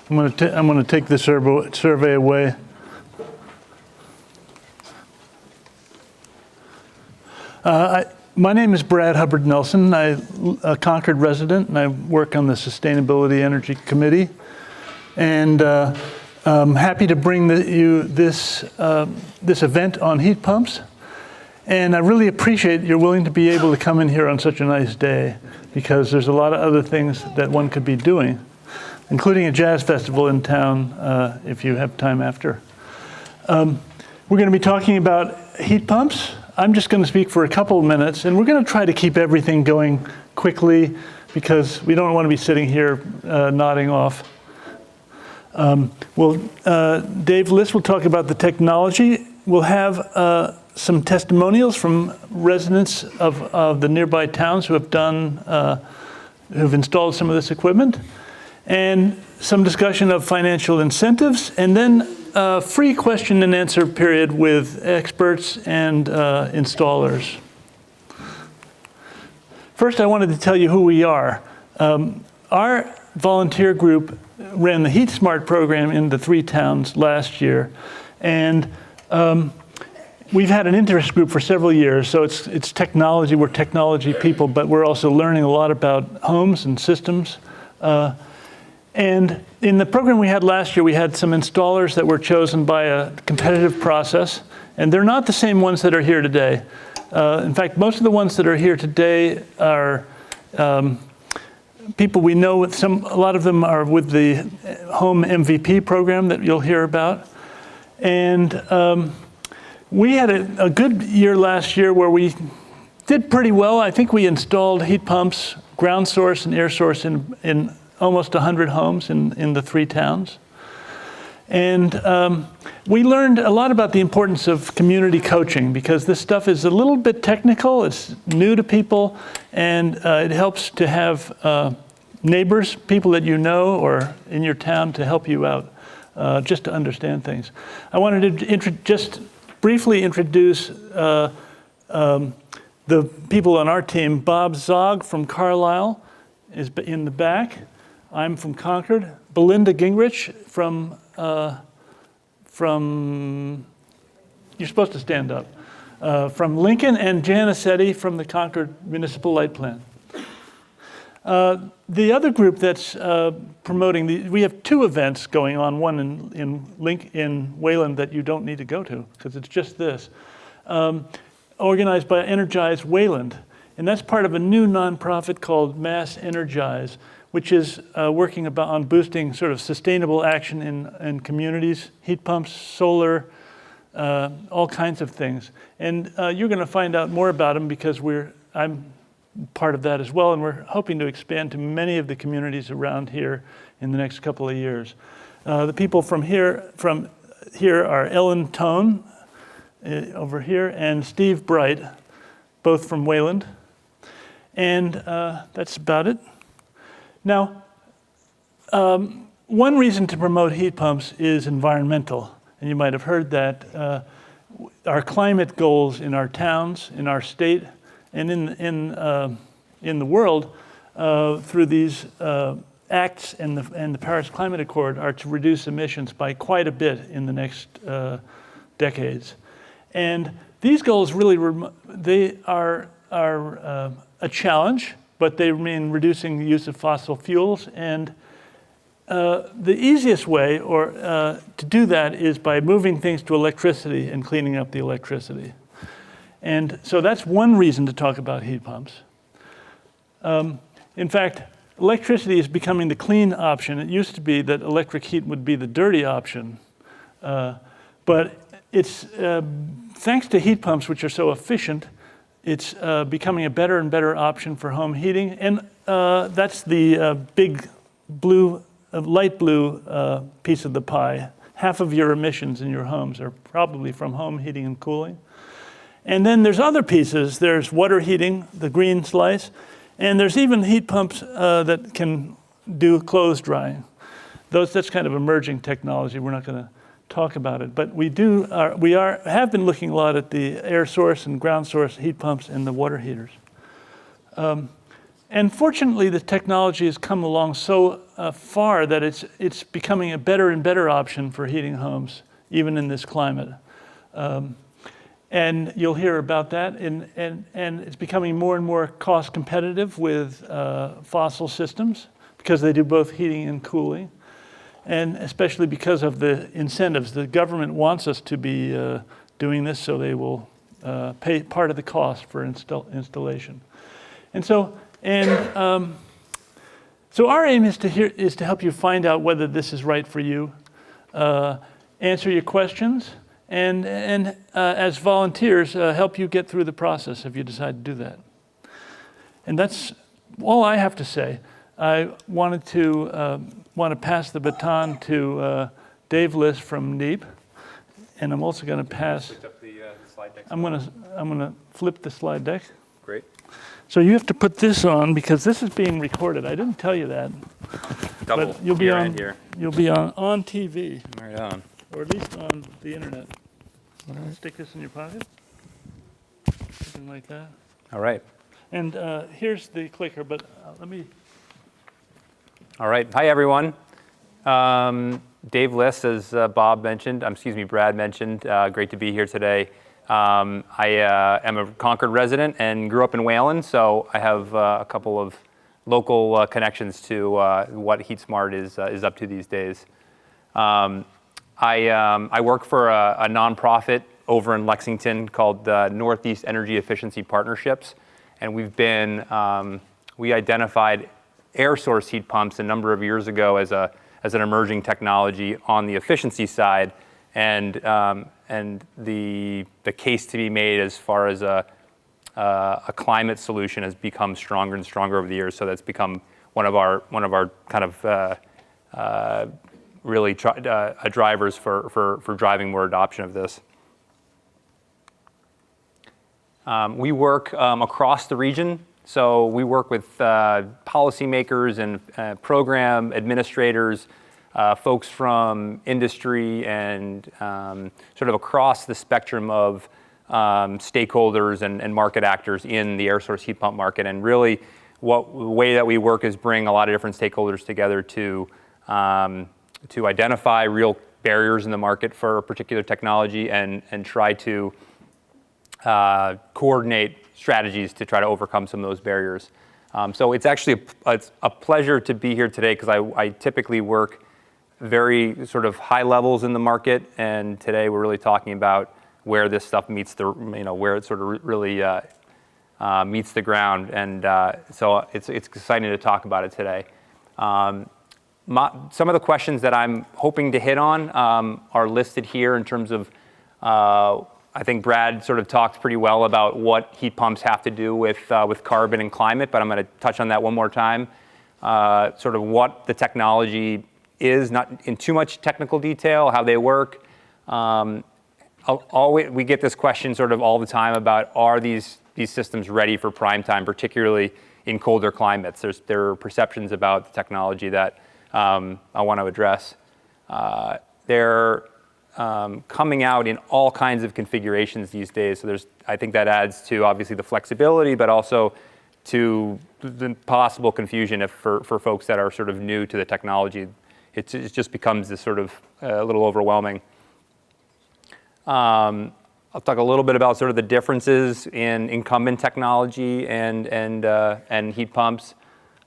I'm going to take the survey away. My name is Brad Hubbard Nelson. I'm a Concord resident, and I work on the Sustainability Energy Committee. And I'm happy to bring you this event on heat pumps. And I really appreciate you're willing to be able to come in here on such a nice day, because there's a lot of other things that one could be doing, including a jazz festival in town if you have time after. We're going to be talking about heat pumps. I'm just going to speak for a couple of minutes, and we're going to try to keep everything going quickly because we don't want to be sitting here nodding off. Dave Liss will talk about the technology. We'll have some testimonials from residents of the nearby towns who have who've installed some of this equipment, and some discussion of financial incentives, and then a free question and answer period with experts and installers. First, I wanted to tell you who we are. Our volunteer group ran the HeatSmart program in the 3 towns last year, and we've had an interest group for several years. So it's technology. We're technology people, but we're also learning a lot about homes and systems. And in the program we had last year, we had some installers that were chosen by a competitive process, and they're not the same ones that are here today. In fact, most of the ones that are here today are people we know. A lot of them are with the Home MVP program that you'll hear about. And we had a good year last year where we did pretty well. I think we installed heat pumps, ground source and air source in almost 100 homes in the 3 towns. And we learned a lot about the importance of community coaching, because this stuff is a little bit technical, it's new to people, and it helps to have neighbors, people that you know or in your town, to help you out, just to understand things. I wanted to just briefly introduce the people on our team. Bob Zog from Carlisle is in the back. I'm from Concord. Belinda Gingrich from you're supposed to stand up, from Lincoln, and Janicetti from the Concord Municipal Light Plant. The other group that's promoting, we have 2 events going on, one in Wayland that you don't need to go to, because it's just this, organized by EnergizeWayland. And that's part of a new nonprofit called Mass Energize, which is working on boosting sort of sustainable action in communities, heat pumps, solar, all kinds of things. And you're going to find out more about them, because I'm part of that as well, and we're hoping to expand to many of the communities around here in the next couple of years. The people from here are Ellen Tone over here, and Steve Bright, both from Wayland. And that's about it. Now, one reason to promote heat pumps is environmental, and you might have heard that our climate goals in our towns, in our state, and in the world through these acts and the Paris Climate Accord are to reduce emissions by quite a bit in the next decades. And these goals really they are a challenge, but they mean reducing the use of fossil fuels. And the easiest way to do that is by moving things to electricity and cleaning up the electricity. And so that's one reason to talk about heat pumps. In fact, electricity is becoming the clean option. It used to be that electric heat would be the dirty option. But it's thanks to heat pumps, which are so efficient, it's becoming a better and better option for home heating. And that's the big light blue piece of the pie. Half of your emissions in your homes are probably from home heating and cooling. And then there's other pieces. There's water heating, the green slice, and there's even heat pumps that can do clothes drying. That's kind of emerging technology. We're not going to talk about it, but we have been looking a lot at the air source and ground source heat pumps and the water heaters. And fortunately, the technology has come along so far that it's becoming a better and better option for heating homes, even in this climate. And you'll hear about that. And it's becoming more and more cost competitive with fossil systems because they do both heating and cooling. And especially because of the incentives. The government wants us to be doing this, so they will pay part of the cost for installation. And so our aim is to help you find out whether this is right for you, answer your questions, and as volunteers, help you get through the process if you decide to do that. And that's all I have to say. I want to pass the baton to Dave Liss from NEEP, and I'm also going to pass. Up the slide deck. I'm going to flip the slide deck. Great. So you have to put this on because this is being recorded. I didn't tell you that. Double. But you'll be here on. and here. You'll be on TV, Right on. or at least on the internet. Stick this in your pocket, something like that. All right. And here's the clicker. But let me. All right. Hi, everyone. Dave Liss, as Brad mentioned. Great to be here today. I am a Concord resident and grew up in Wayland, so I have a couple of local connections to what HeatSmart is up to these days. I work for a nonprofit over in Lexington called Northeast Energy Efficiency Partnerships, and we identified air source heat pumps a number of years ago as an emerging technology on the efficiency side, and the case to be made as far as a climate solution has become stronger and stronger over the years. So that's become one of our kind of really drivers for driving more adoption of this. We work across the region. So we work with policymakers and program administrators, folks from industry, and sort of across the spectrum of stakeholders and market actors in the air source heat pump market. And really, the way that we work is bring a lot of different stakeholders together to identify real barriers in the market for a particular technology and try to coordinate strategies to try to overcome some of those barriers. So it's actually a pleasure to be here today because I typically work very sort of high levels in the market, and today we're really talking about where this stuff meets where it sort of really meets the ground, and so it's exciting to talk about it today. Some of the questions that I'm hoping to hit on are listed here in terms of I think Brad sort of talked pretty well about what heat pumps have to do with carbon and climate, but I'm going to touch on that one more time. Sort of what the technology is, not in too much technical detail, how they work. We get this question sort of all the time about, are these systems ready for prime time, particularly in colder climates? There are perceptions about the technology that I want to address. They're coming out in all kinds of configurations these days. So I think that adds to obviously the flexibility, but also to the possible confusion for folks that are sort of new to the technology. It just becomes this sort of a little overwhelming. I'll talk a little bit about sort of the differences in incumbent technology and heat pumps.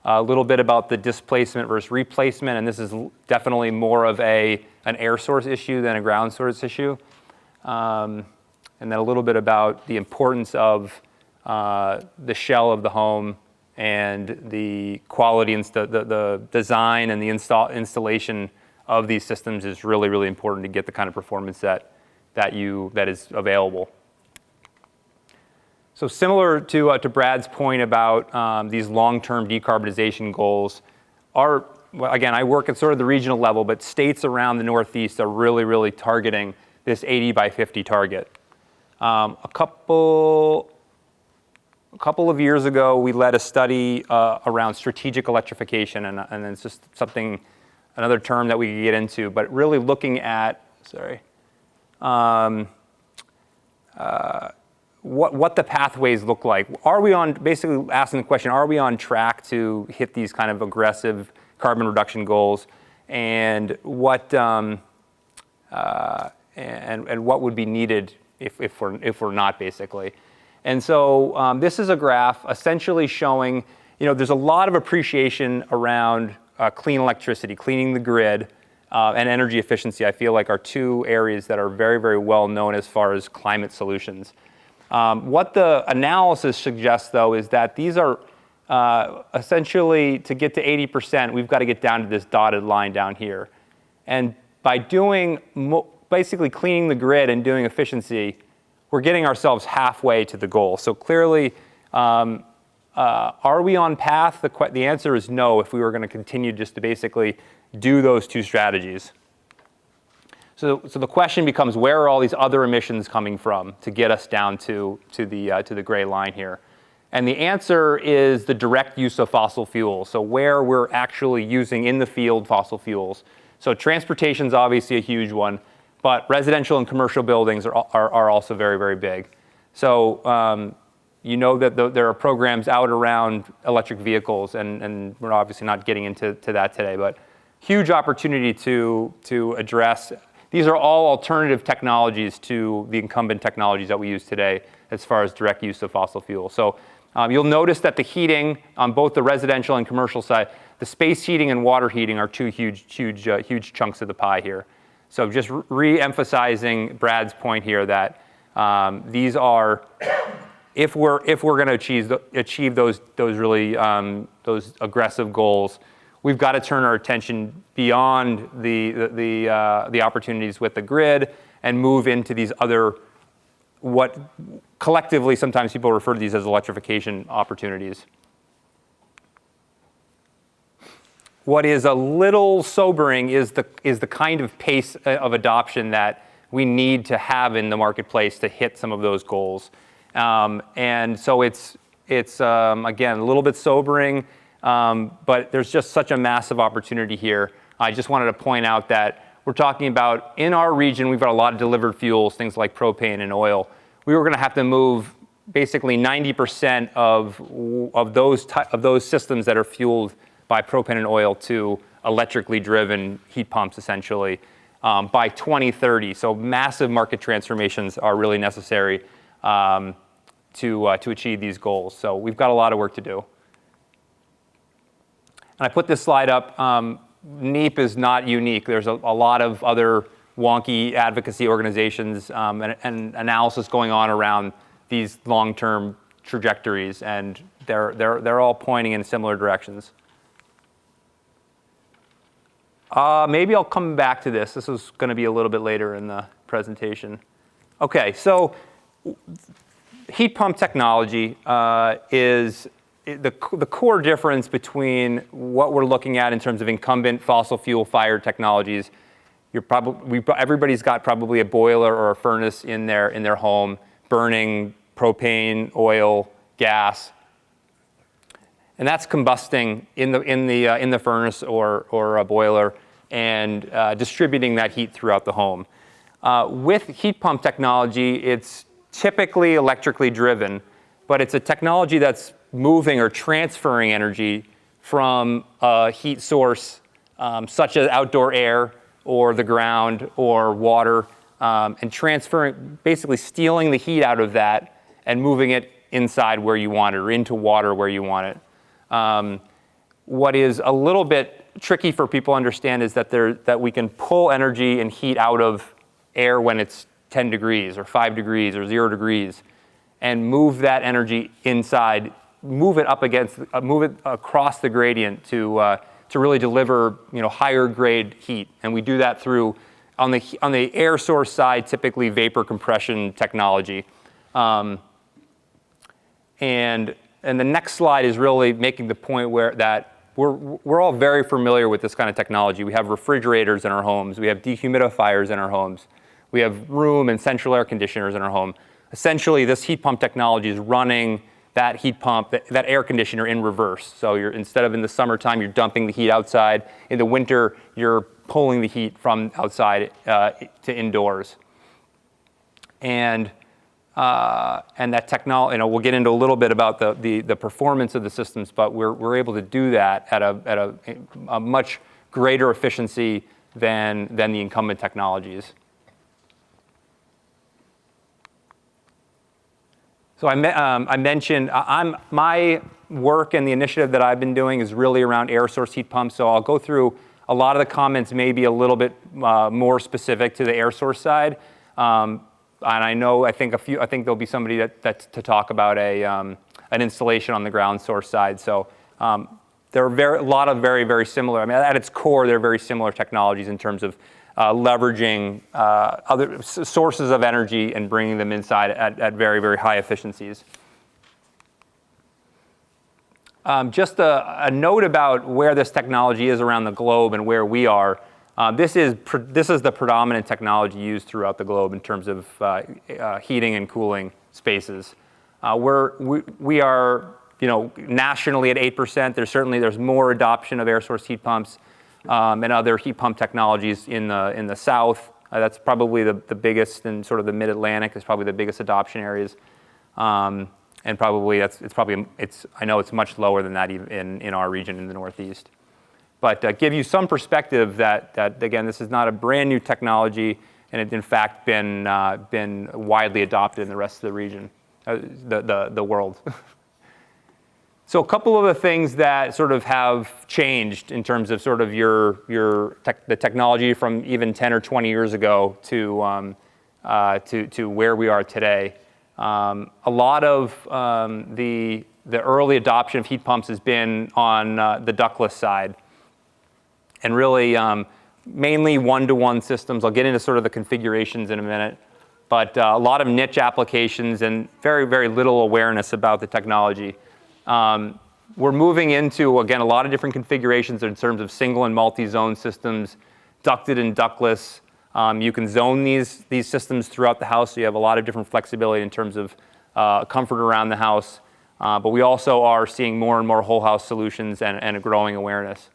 A little bit about the displacement versus replacement, and this is definitely more of an air source issue than a ground source issue. And then a little bit about the importance of the shell of the home and the quality and the design and the installation of these systems is really, really important to get the kind of performance that is available. So similar to Brad's point about these long-term decarbonization goals, again, I work at sort of the regional level, but states around the Northeast are really, really targeting this 80 by 50 target. A couple of years ago, we led a study around strategic electrification, and it's just another term that we could get into, but really looking at, what the pathways look like. Basically asking the question, are we on track to hit these kind of aggressive carbon reduction goals? And what and what would be needed if we're not, basically. And so this is a graph essentially showing, there's a lot of appreciation around clean electricity, cleaning the grid, and energy efficiency. I feel like are two areas that are very, very well known as far as climate solutions. What the analysis suggests, though, is that these are essentially, to get to 80%, we've got to get down to this dotted line down here. And by doing, basically cleaning the grid and doing efficiency, we're getting ourselves halfway to the goal. So clearly, are we on path? The answer is no, if we were going to continue just to basically do those two strategies. So the question becomes, where are all these other emissions coming from to get us down to the gray line here? And the answer is the direct use of fossil fuels. So where we're actually using in the field fossil fuels. So transportation's obviously a huge one, but residential and commercial buildings are also very, very big. So you know that there are programs out around electric vehicles, and we're obviously not getting into that today, but huge opportunity to address. These are all alternative technologies to the incumbent technologies that we use today as far as direct use of fossil fuel. So you'll notice that the heating on both the residential and commercial side, the space heating and water heating are two huge chunks of the pie here. So just re-emphasizing Brad's point here that these are, if we're going to achieve those really those aggressive goals, we've got to turn our attention beyond the opportunities with the grid and move into these other, what collectively sometimes people refer to these as electrification opportunities. What is a little sobering is the kind of pace of adoption that we need to have in the marketplace to hit some of those goals. And so it's again, a little bit sobering, but there's just such a massive opportunity here. I just wanted to point out that we're talking about, in our region, we've got a lot of delivered fuels, things like propane and oil. We were going to have to move basically 90% of those systems that are fueled by propane and oil to electrically driven heat pumps, essentially, by 2030. So massive market transformations are really necessary to achieve these goals. So we've got a lot of work to do. And I put this slide up. NEEP is not unique. There's a lot of other wonky advocacy organizations and analysis going on around these long-term trajectories, and they're all pointing in similar directions. Maybe I'll come back to this. This is going to be a little bit later in the presentation. Okay, so heat pump technology is the core difference between what we're looking at in terms of incumbent fossil fuel fired technologies. Everybody's got probably a boiler or a furnace in their home, burning propane, oil, gas, and that's combusting in the furnace or a boiler and distributing that heat throughout the home. With heat pump technology, it's typically electrically driven, but it's a technology that's moving or transferring energy from a heat source such as outdoor air or the ground or water, and transferring, basically stealing the heat out of that and moving it inside where you want it or into water where you want it. What is a little bit tricky for people to understand is that we can pull energy and heat out of air when it's 10 degrees or 5 degrees or 0 degrees and move that energy inside, move it across the gradient to really deliver higher grade heat. And we do that through, on the air source side, typically vapor compression technology. And the next slide is really making the point that we're all very familiar with this kind of technology. We have refrigerators in our homes. We have dehumidifiers in our homes. We have room and central air conditioners in our home. Essentially, this heat pump technology is running that heat pump, that air conditioner in reverse. So instead of in the summertime, you're dumping the heat outside. In the winter, you're pulling the heat from outside to indoors. And and that technology, we'll get into a little bit about the performance of the systems, but we're able to do that at a much greater efficiency than the incumbent technologies. So I mentioned my work and the initiative that I've been doing is really around air source heat pumps. So I'll go through a lot of the comments, maybe a little bit more specific to the air source side. And I think there'll be somebody that to talk about an installation on the ground source side. So there are a lot of very, very similar. I mean, at its core, they're very similar technologies in terms of leveraging other sources of energy and bringing them inside at very, very high efficiencies. Just a note about where this technology is around the globe and where we are. This is the predominant technology used throughout the globe in terms of heating and cooling spaces. We are nationally at 8%. There's more adoption of air source heat pumps and other heat pump technologies in the South. That's probably the biggest, and sort of the Mid-Atlantic is probably the biggest adoption areas. And probably I know it's much lower than that even in our region in the Northeast. But give you some perspective that again, this is not a brand new technology, and it's in fact been widely adopted in the rest of the region, the world. So a couple of the things that sort of have changed in terms of sort of the technology from even 10 or 20 years ago to where we are today. A lot of the early adoption of heat pumps has been on the ductless side, and really mainly one-to-one systems. I'll get into sort of the configurations in a minute, but a lot of niche applications and very, very little awareness about the technology. We're moving into, again, a lot of different configurations in terms of single and multi-zone systems, ducted and ductless. You can zone these systems throughout the house, so you have a lot of different flexibility in terms of comfort around the house. But we also are seeing more and more whole house solutions and a growing awareness.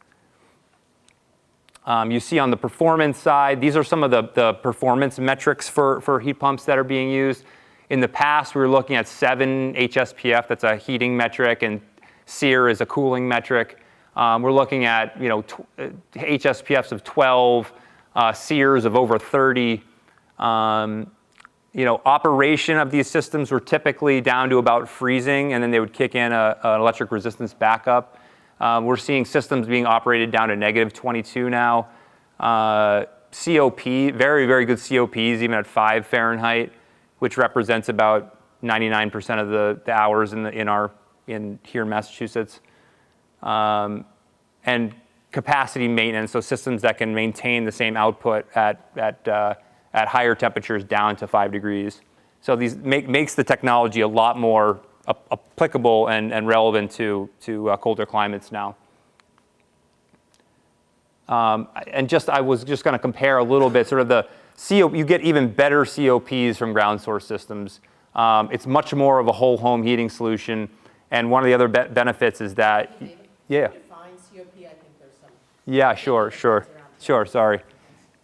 You see on the performance side, these are some of the performance metrics for heat pumps that are being used. In the past, we were looking at 7 HSPF, that's a heating metric, and SEER is a cooling metric. We're looking at HSPFs of 12, SEERs of over 30. Operation of these systems were typically down to about freezing, and then they would kick in an electric resistance backup. We're seeing systems being operated down to -22 now. COP, very, very good COPs, even at 5 Fahrenheit, which represents about 99% of the hours in here in Massachusetts. And capacity maintenance, so systems that can maintain the same output at higher temperatures down to 5 degrees. So these makes the technology a lot more applicable and relevant to colder climates now. And I was just going to compare a little bit, sort of the you get even better COPs from ground source systems. It's much more of a whole home heating solution, and one of the other benefits is that, David, yeah. define COP, I think there's some. Yeah, sure, sorry.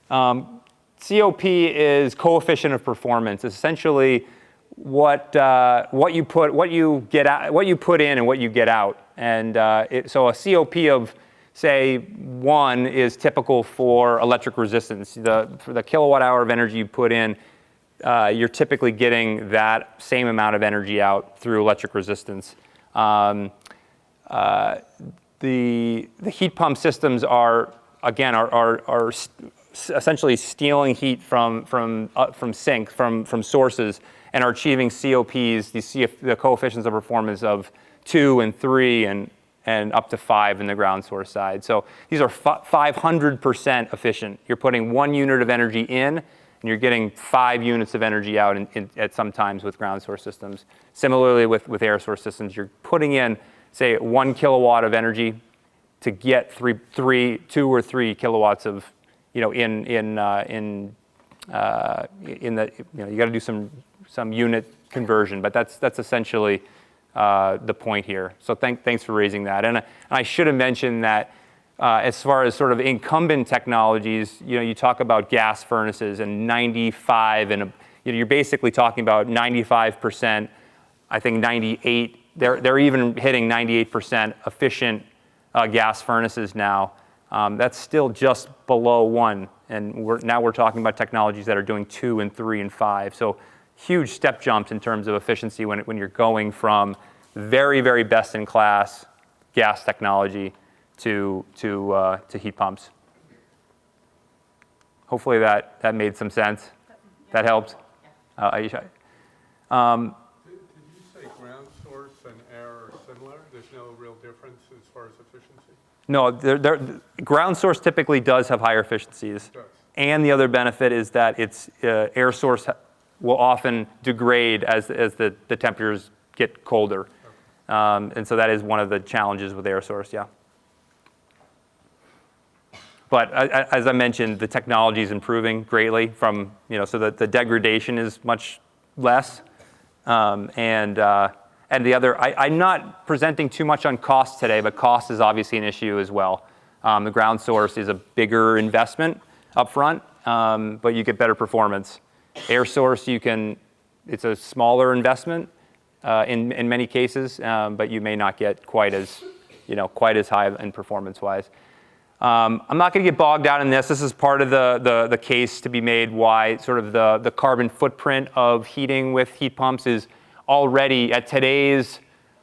COP is coefficient of performance. It's essentially what you put in and what you get out. And so a COP of, say, 1 is typical for electric resistance. For the kilowatt hour of energy you put in, you're typically getting that same amount of energy out through electric resistance. The heat pump systems are essentially stealing heat from sources and are achieving COPs, the coefficients of performance of 2 and 3 and up to 5 in the ground source side. So these are 500% efficient. You're putting 1 unit of energy in, and you're getting 5 units of energy out at some times with ground source systems. Similarly with air source systems, you're putting in, say, 1 kilowatt of energy to get 2 or 3 kilowatts of, you got to do some unit conversion, but that's essentially the point here. So thanks for raising that. And I should have mentioned that as far as sort of incumbent technologies, you talk about gas furnaces and 95 and you're basically talking about 95%, I think 98, they're even hitting 98% efficient gas furnaces now. That's still just below 1. And now we're talking about technologies that are doing 2 and 3 and 5. So huge step jumps in terms of efficiency when you're going from very, very best in class gas technology to heat pumps. Hopefully that made some sense. That helped. Aisha. Did you say ground source and air are similar? There's no real difference as far as efficiency? No, ground source typically does have higher efficiencies. It does. And the other benefit is that its air source will often degrade as the temperatures get colder. And so that is one of the challenges with air source, yeah. But as I mentioned, the technology is improving greatly from, so that the degradation is much less. And the other, I'm not presenting too much on cost today, but cost is obviously an issue as well. The ground source is a bigger investment up front, but you get better performance. Air source, it's a smaller investment in many cases, but you may not get quite as high in performance-wise. I'm not going to get bogged down in this. This is part of the case to be made why sort of the carbon footprint of heating with heat pumps is already at today's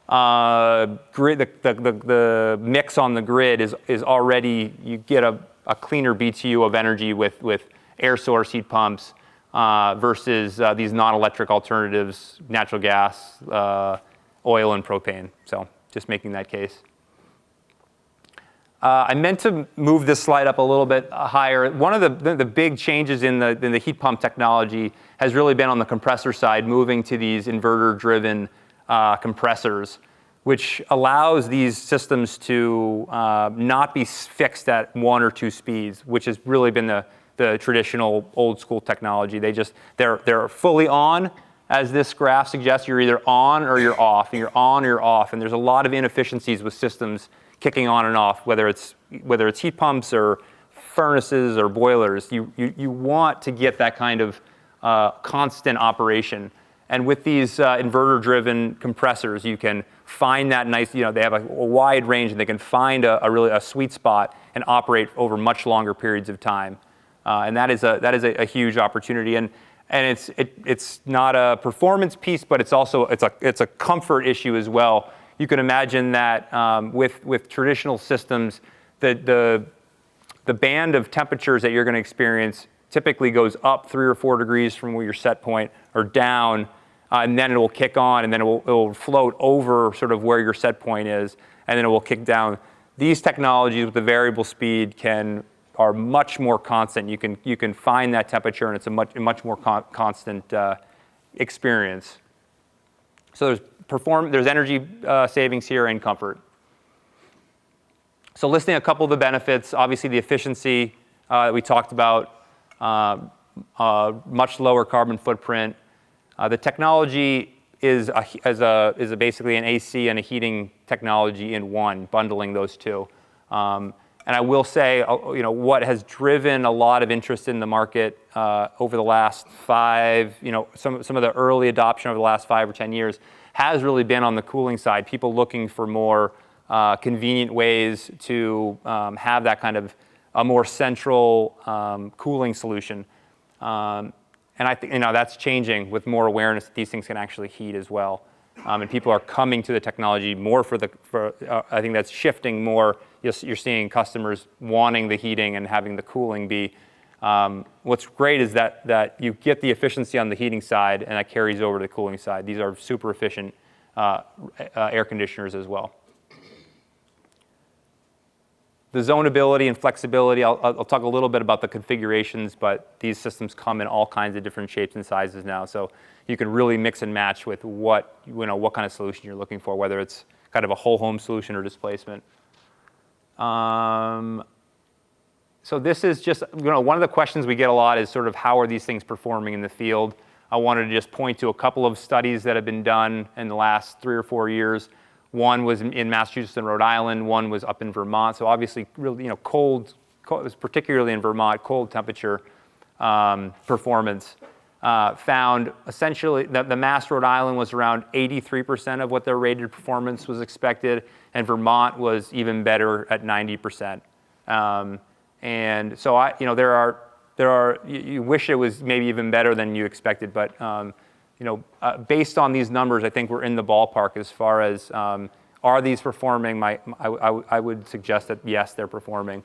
grid. The mix on the grid is already, you get a cleaner BTU of energy with air source heat pumps versus these non-electric alternatives, natural gas, oil, and propane. So just making that case. I meant to move this slide up a little bit higher. One of the big changes in the heat pump technology has really been on the compressor side, moving to these inverter-driven compressors, which allows these systems to not be fixed at 1 or 2 speeds, which has really been the traditional old school technology. They're fully on, as this graph suggests. You're either on or you're off, and you're on or you're off, and there's a lot of inefficiencies with systems kicking on and off, whether it's heat pumps or furnaces or boilers. You want to get that kind of constant operation. And with these inverter-driven compressors, you can find that nice, they have a wide range, and they can find a sweet spot and operate over much longer periods of time. And that is a huge opportunity. And it's not a performance piece, but it's a comfort issue as well. You can imagine that with traditional systems, the band of temperatures that you're going to experience typically goes up 3 or 4 degrees from where your set point, or down, and then it will kick on, and then it will float over sort of where your set point is, and then it will kick down. These technologies with the variable speed are much more constant. You can find that temperature, and it's a much more constant experience. So there's energy savings here and comfort. So listing a couple of the benefits, obviously the efficiency that we talked about, much lower carbon footprint. The technology is basically an AC and a heating technology in one, bundling those two. And I will say, what has driven a lot of interest in the market over the last 5, some of the early adoption over the last 5 or 10 years has really been on the cooling side. People looking for more convenient ways to have that kind of a more central cooling solution. And I think that's changing with more awareness that these things can actually heat as well. And people are coming to the technology more I think that's shifting more. You're seeing customers wanting the heating and having the cooling be. What's great is that you get the efficiency on the heating side, and that carries over to the cooling side. These are super efficient air conditioners as well. The zonability and flexibility, I'll talk a little bit about the configurations, but these systems come in all kinds of different shapes and sizes now. So you can really mix and match with what kind of solution you're looking for, whether it's kind of a whole home solution or displacement. So this is just, one of the questions we get a lot is sort of how are these things performing in the field? I wanted to just point to a couple of studies that have been done in the last 3 or 4 years. One was in Massachusetts and Rhode Island. One was up in Vermont. So obviously, really, cold, particularly in Vermont, cold temperature performance. found essentially that the Mass Rhode Island was around 83% of what their rated performance was expected, and Vermont was even better at 90%. And so you wish it was maybe even better than you expected, but based on these numbers, I think we're in the ballpark as far as are these performing? I would suggest that yes, they're performing.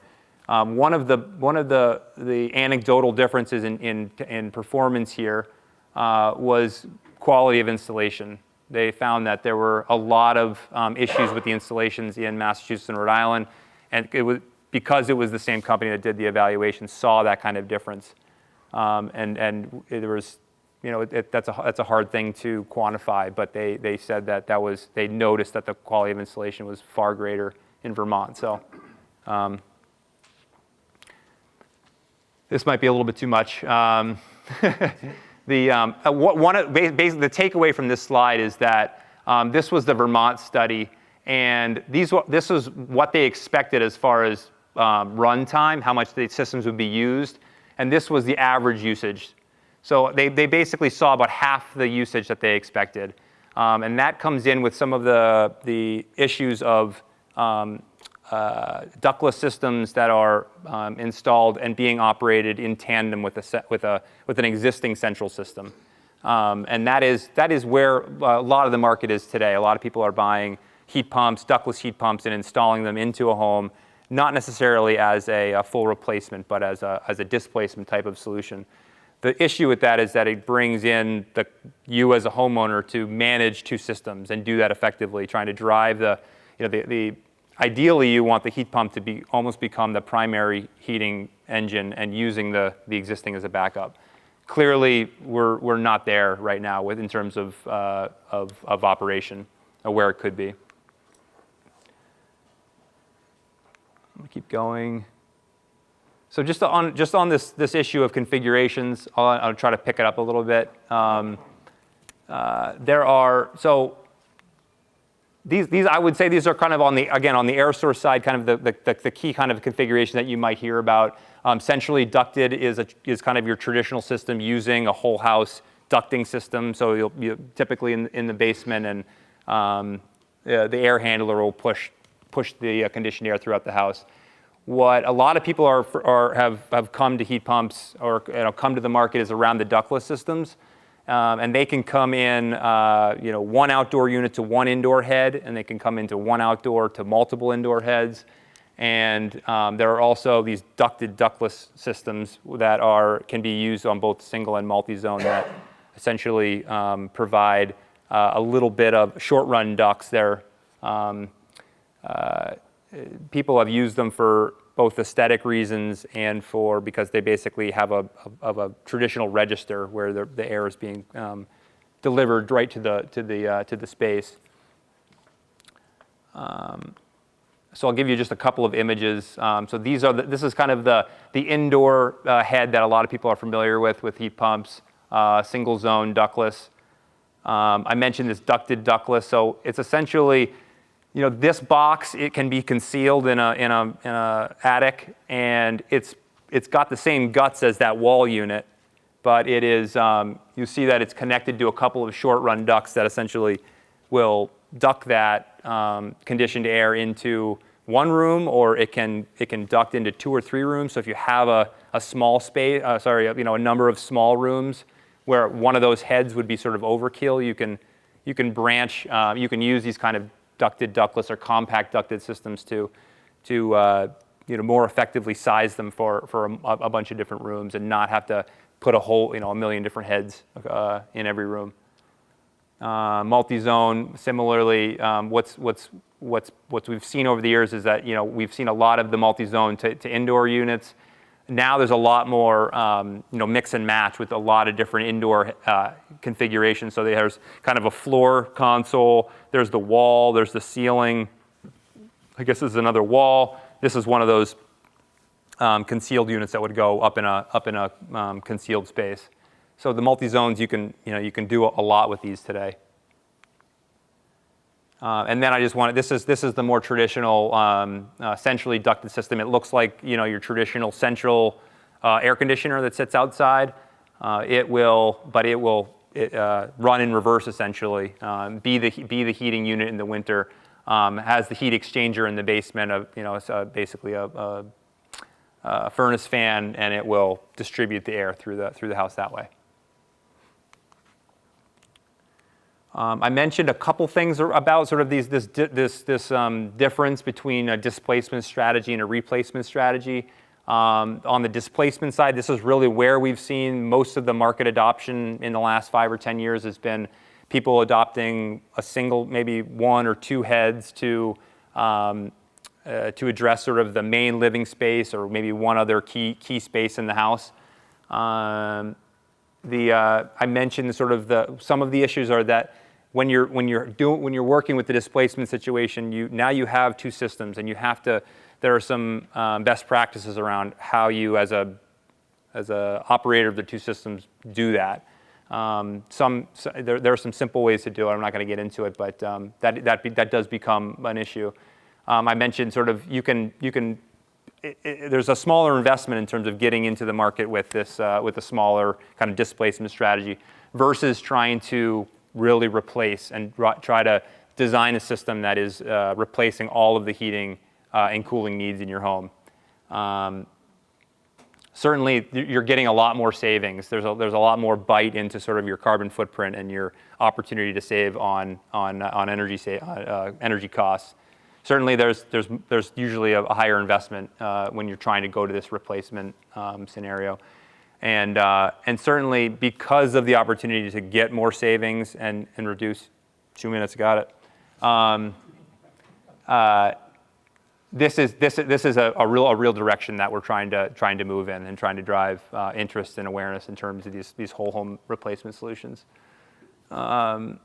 One of the anecdotal differences in performance here was quality of installation. They found that there were a lot of issues with the installations in Massachusetts and Rhode Island, and it was because it was the same company that did the evaluation, saw that kind of difference. And there was, that's a hard thing to quantify, but they said that they noticed that the quality of installation was far greater in Vermont. So this might be a little bit too much. Basically, the takeaway from this slide is that this was the Vermont study, and this was what they expected as far as run time, how much the systems would be used, and this was the average usage. So they basically saw about half the usage that they expected, and that comes in with some of the issues of ductless systems that are installed and being operated in tandem with an existing central system, and that is where a lot of the market is today. A lot of people are buying heat pumps, ductless heat pumps, and installing them into a home, not necessarily as a full replacement, but as a displacement type of solution. The issue with that is that it brings in you as a homeowner to manage two systems and do that effectively, trying to drive ideally you want the heat pump to almost become the primary heating engine and using the existing as a backup. Clearly, we're not there right now in terms of operation or where it could be. Let me keep going. So just on this issue of configurations, I'll try to pick it up a little bit. These I would say these are kind of on the air source side, kind of the key kind of configuration that you might hear about. Centrally ducted is kind of your traditional system using a whole house ducting system. So you'll typically in the basement, and the air handler will push the conditioned air throughout the house. What a lot of people have come to heat pumps or come to the market is around the ductless systems, and they can come in one outdoor unit to one indoor head, and they can come into one outdoor to multiple indoor heads, and there are also these ductless systems that can be used on both single and multi-zone that essentially provide a little bit of short-run ducts there. People have used them for both aesthetic reasons and because they basically have a traditional register where the air is being delivered right to the space. So I'll give you just a couple of images. So this is kind of the indoor head that a lot of people are familiar with heat pumps, single zone ductless. I mentioned this ductless. So it's essentially, this box, it can be concealed in a attic, and it's got the same guts as that wall unit, but it is you see that it's connected to a couple of short-run ducts that essentially will duct that conditioned air into one room, or it can duct into 2 or 3 rooms. So if you have a small space, a number of small rooms where one of those heads would be sort of overkill, you can branch, you can use these kind of ducted, ductless, or compact ducted systems to more effectively size them for a bunch of different rooms and not have to put a million different heads in every room. Multi-zone, similarly, what we've seen over the years is that we've seen a lot of the multi-zone to indoor units. Now there's a lot more mix and match with a lot of different indoor configurations. So there's kind of a floor console, there's the wall, there's the ceiling. I guess this is another wall. This is one of those concealed units that would go up in a concealed space. So the multi-zones, you can do a lot with these today. And then I just wanted, this is the more traditional centrally ducted system. It looks like your traditional central air conditioner that sits outside. It will run in reverse essentially, be the heating unit in the winter, has the heat exchanger in the basement of, it's basically a furnace fan, and it will distribute the air through the house that way. I mentioned a couple things about sort of this difference between a displacement strategy and a replacement strategy. On the displacement side, this is really where we've seen most of the market adoption in the last 5 or 10 years has been people adopting a single, maybe 1 or 2 heads to address sort of the main living space or maybe one other key space in the house. I mentioned sort of some of the issues are that when you're working with the displacement situation, now you have 2 systems, and there are some best practices around how you, as a operator of the 2 systems, do that. There are some simple ways to do it. I'm not going to get into it, but that does become an issue. I mentioned sort of there's a smaller investment in terms of getting into the market with this with a smaller kind of displacement strategy versus trying to really replace and try to design a system that is replacing all of the heating and cooling needs in your home. Certainly, you're getting a lot more savings. There's a lot more bite into sort of your carbon footprint and your opportunity to save on energy costs. Certainly, there's usually a higher investment when you're trying to go to this replacement scenario, and certainly because of the opportunity to get more savings and reduce. 2 minutes, got it. This is a real direction that we're trying to move in and trying to drive interest and awareness in terms of these whole home replacement solutions. I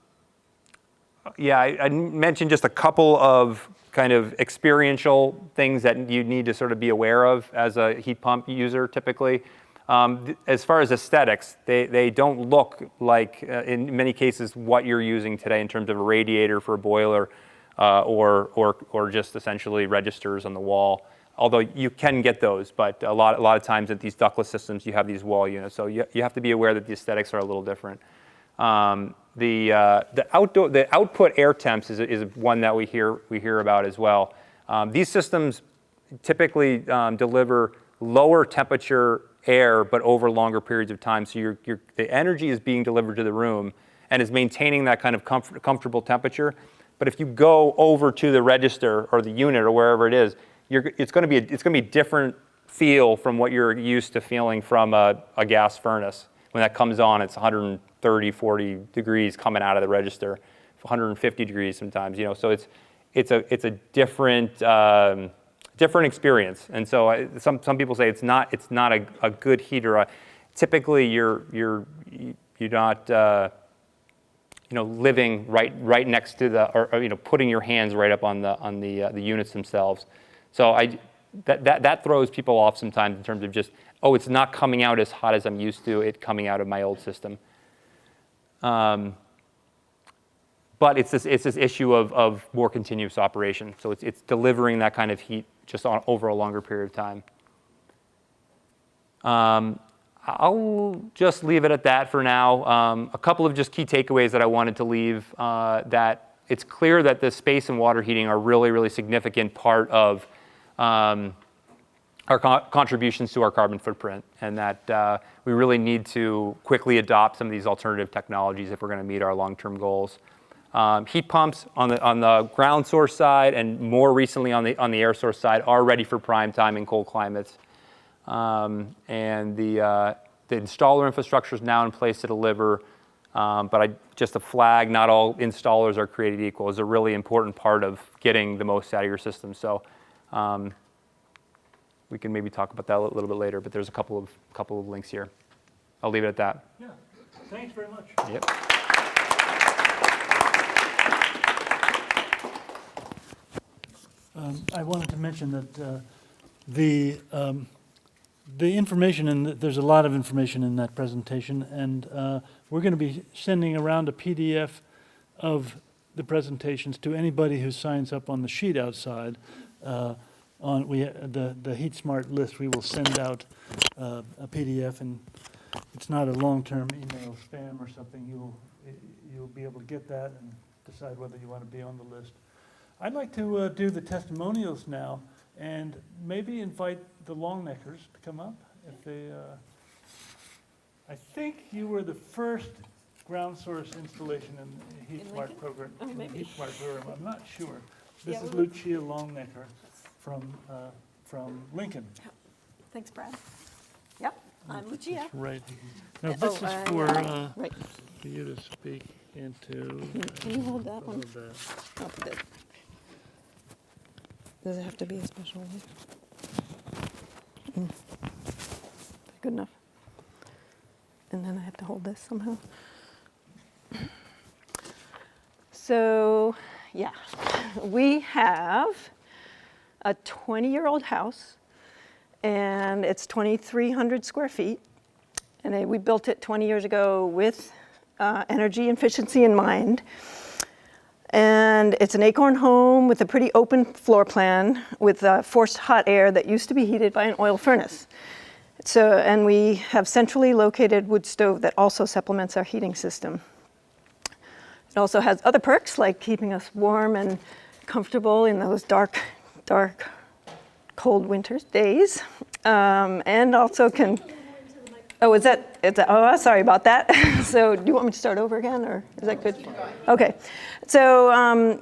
mentioned just a couple of kind of experiential things that you need to sort of be aware of as a heat pump user typically. As far as aesthetics, they don't look like, in many cases, what you're using today in terms of a radiator for a boiler or just essentially registers on the wall. Although you can get those, but a lot of times at these ductless systems, you have these wall units. So you have to be aware that the aesthetics are a little different. The output air temps is one that we hear about as well. These systems typically deliver lower temperature air, but over longer periods of time. So the energy is being delivered to the room and is maintaining that kind of comfortable temperature. But if you go over to the register or the unit or wherever it is, it's going to be a different feel from what you're used to feeling from a gas furnace. When that comes on, it's 130, 40 degrees coming out of the register, 150 degrees sometimes. So it's a different experience. And so some people say it's not a good heater. Typically, you're not living right next to or putting your hands right up on the units themselves. So that throws people off sometimes in terms of just, it's not coming out as hot as I'm used to it coming out of my old system. But it's this issue of more continuous operation. So it's delivering that kind of heat just over a longer period of time. I'll just leave it at that for now. A couple of just key takeaways that I wanted to leave, that it's clear that the space and water heating are really, really significant part of our contributions to our carbon footprint, and that we really need to quickly adopt some of these alternative technologies if we're going to meet our long-term goals. Heat pumps on the ground source side and more recently on the air source side are ready for prime time in cold climates. And the installer infrastructure is now in place to deliver, but just a flag, not all installers are created equal, is a really important part of getting the most out of your system. So we can maybe talk about that a little bit later, but there's a couple of links here. I'll leave it at that. Yeah, thanks very much. Yep. I wanted to mention that the information, there's a lot of information in that presentation, and we're going to be sending around a PDF of the presentations to anybody who signs up on the sheet outside. The HeatSmart list, we will send out a PDF, and it's not a long-term email spam or something. You'll be able to get that and decide whether you want to be on the list. I'd like to do the testimonials now and maybe invite the Longneckers to come up if they. I think you were the first ground source installation in the HeatSmart program. Oh, maybe. HeatSmart program. I'm not sure. This Yeah, is we- Lucia Longnecker from Lincoln. Thanks, Brad. Yep, I'm Lucia. Right. Now, Oh, this is for Right. you to speak into. Can you hold that all one? of that. I'll put it. Does it have to be a special way? Good enough. And then I have to hold this somehow. So, yeah, we have a 20-year-old house, and it's 2,300 square feet. And we built it 20 years ago with energy efficiency in mind. And it's an acorn home with a pretty open floor plan with forced hot air that used to be heated by an oil furnace. So, and we have centrally located wood stove that also supplements our heating system. It also has other perks like keeping us warm and comfortable in those dark, cold winter days. And also can, oh, oh, sorry about that. So do you want me to start over again, or is that good? Okay. So,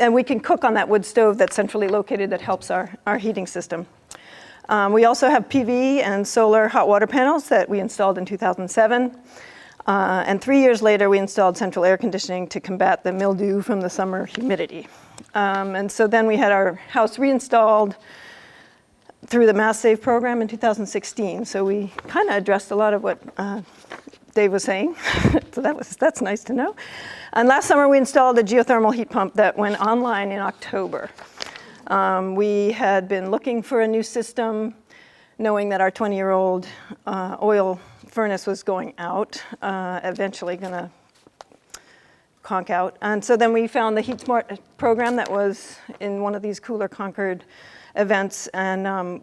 and we can cook on that wood stove that's centrally located that helps our heating system. We also have PV and solar hot water panels that we installed in 2007. And 3 years later, we installed central air conditioning to combat the mildew from the summer humidity. And so then we had our house reinstalled through the Mass Save program in 2016. So we kind of addressed a lot of what Dave was saying. So that's nice to know. And last summer, we installed a geothermal heat pump that went online in October. We had been looking for a new system, knowing that our 20-year-old oil furnace was going out, eventually going to conk out. And so then we found the HeatSmart program that was in one of these cooler Concord events, and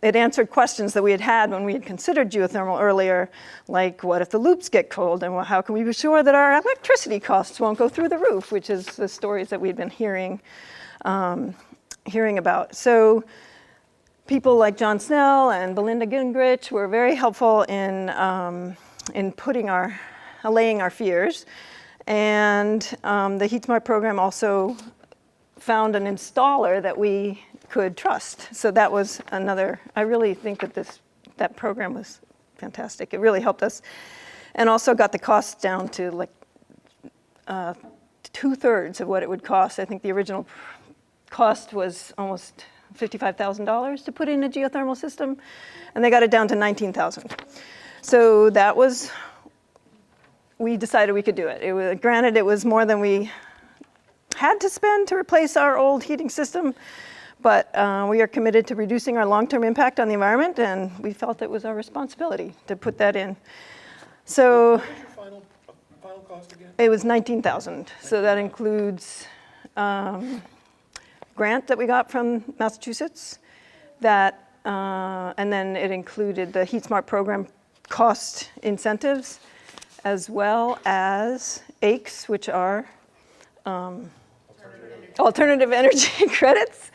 it answered questions that we had had when we had considered geothermal earlier, like what if the loops get cold, and how can we be sure that our electricity costs won't go through the roof, which is the stories that we'd been hearing about. So people like John Snell and Belinda Gingrich were very helpful in allaying our fears. And the HeatSmart program also found an installer that we could trust. So that was another, I really think that program was fantastic. It really helped us. And also got the costs down to like 2/3 of what it would cost. I think the original cost was almost $55,000 to put in a geothermal system, and they got it down to $19,000. So that was, we decided we could do it. Granted, it was more than we had to spend to replace our old heating system, but we are committed to reducing our long-term impact on the environment, and we felt it was our responsibility to put that in. So What was your final cost again? it was $19,000. So that includes grant that we got from Massachusetts, and then it included the HeatSmart program cost incentives, as well as AICs, which are alternative energy credits,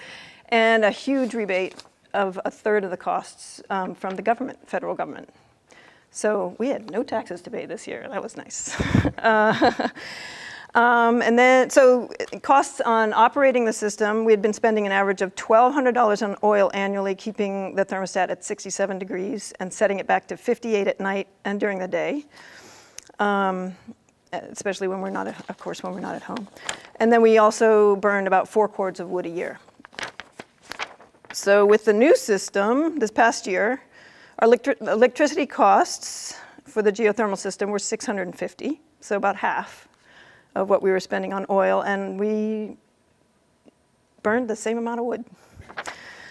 and a huge rebate of 1/3 of the costs from the government, federal government. So we had no taxes to pay this year. That was nice. And then, so costs on operating the system, we had been spending an average of $1,200 on oil annually, keeping the thermostat at 67 degrees and setting it back to 58 at night and during the day, especially when we're not, of course, when we're not at home. And then we also burned about 4 cords of wood a year. So with the new system this past year, our electricity costs for the geothermal system were $650, so about half of what we were spending on oil, and we burned the same amount of wood.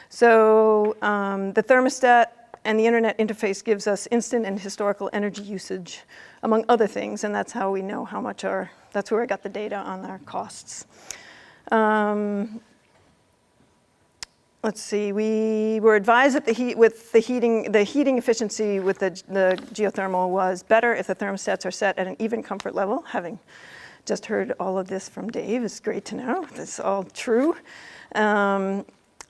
So the thermostat and the internet interface gives us instant and historical energy usage, among other things, and that's how we know how much that's where I got the data on our costs. let's see, we were advised that the heating efficiency with the geothermal was better if the thermostats are set at an even comfort level. Having just heard all of this from Dave, it's great to know that's all true.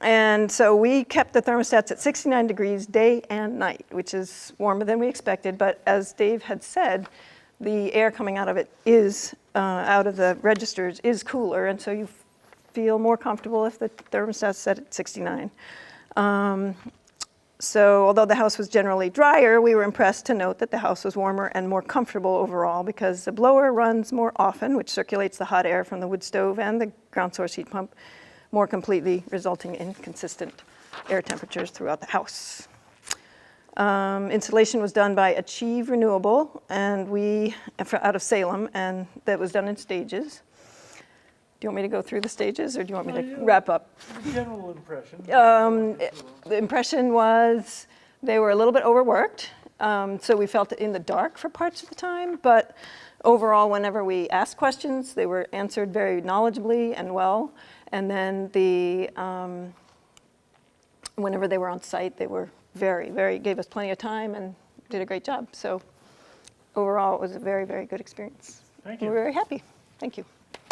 And so we kept the thermostats at 69 degrees day and night, which is warmer than we expected. But as Dave had said, the air coming out of it is, out of the registers is cooler. And so you feel more comfortable if the thermostat's set at 69. So although the house was generally drier, we were impressed to note that the house was warmer and more comfortable overall because the blower runs more often, which circulates the hot air from the wood stove and the ground source heat pump more completely, resulting in consistent air temperatures throughout the house. Installation was done by Achieve Renewable, and out of Salem, and that was done in stages. Do you want me to go through the stages, or do you want me to wrap up? General impression. The impression was they were a little bit overworked, so we felt in the dark for parts of the time, but overall, whenever we asked questions, they were answered very knowledgeably and well. And then whenever they were on site, they were gave us plenty of time and did a great job. So overall, it was a very, very good experience. Thank you. We're very happy. Thank you.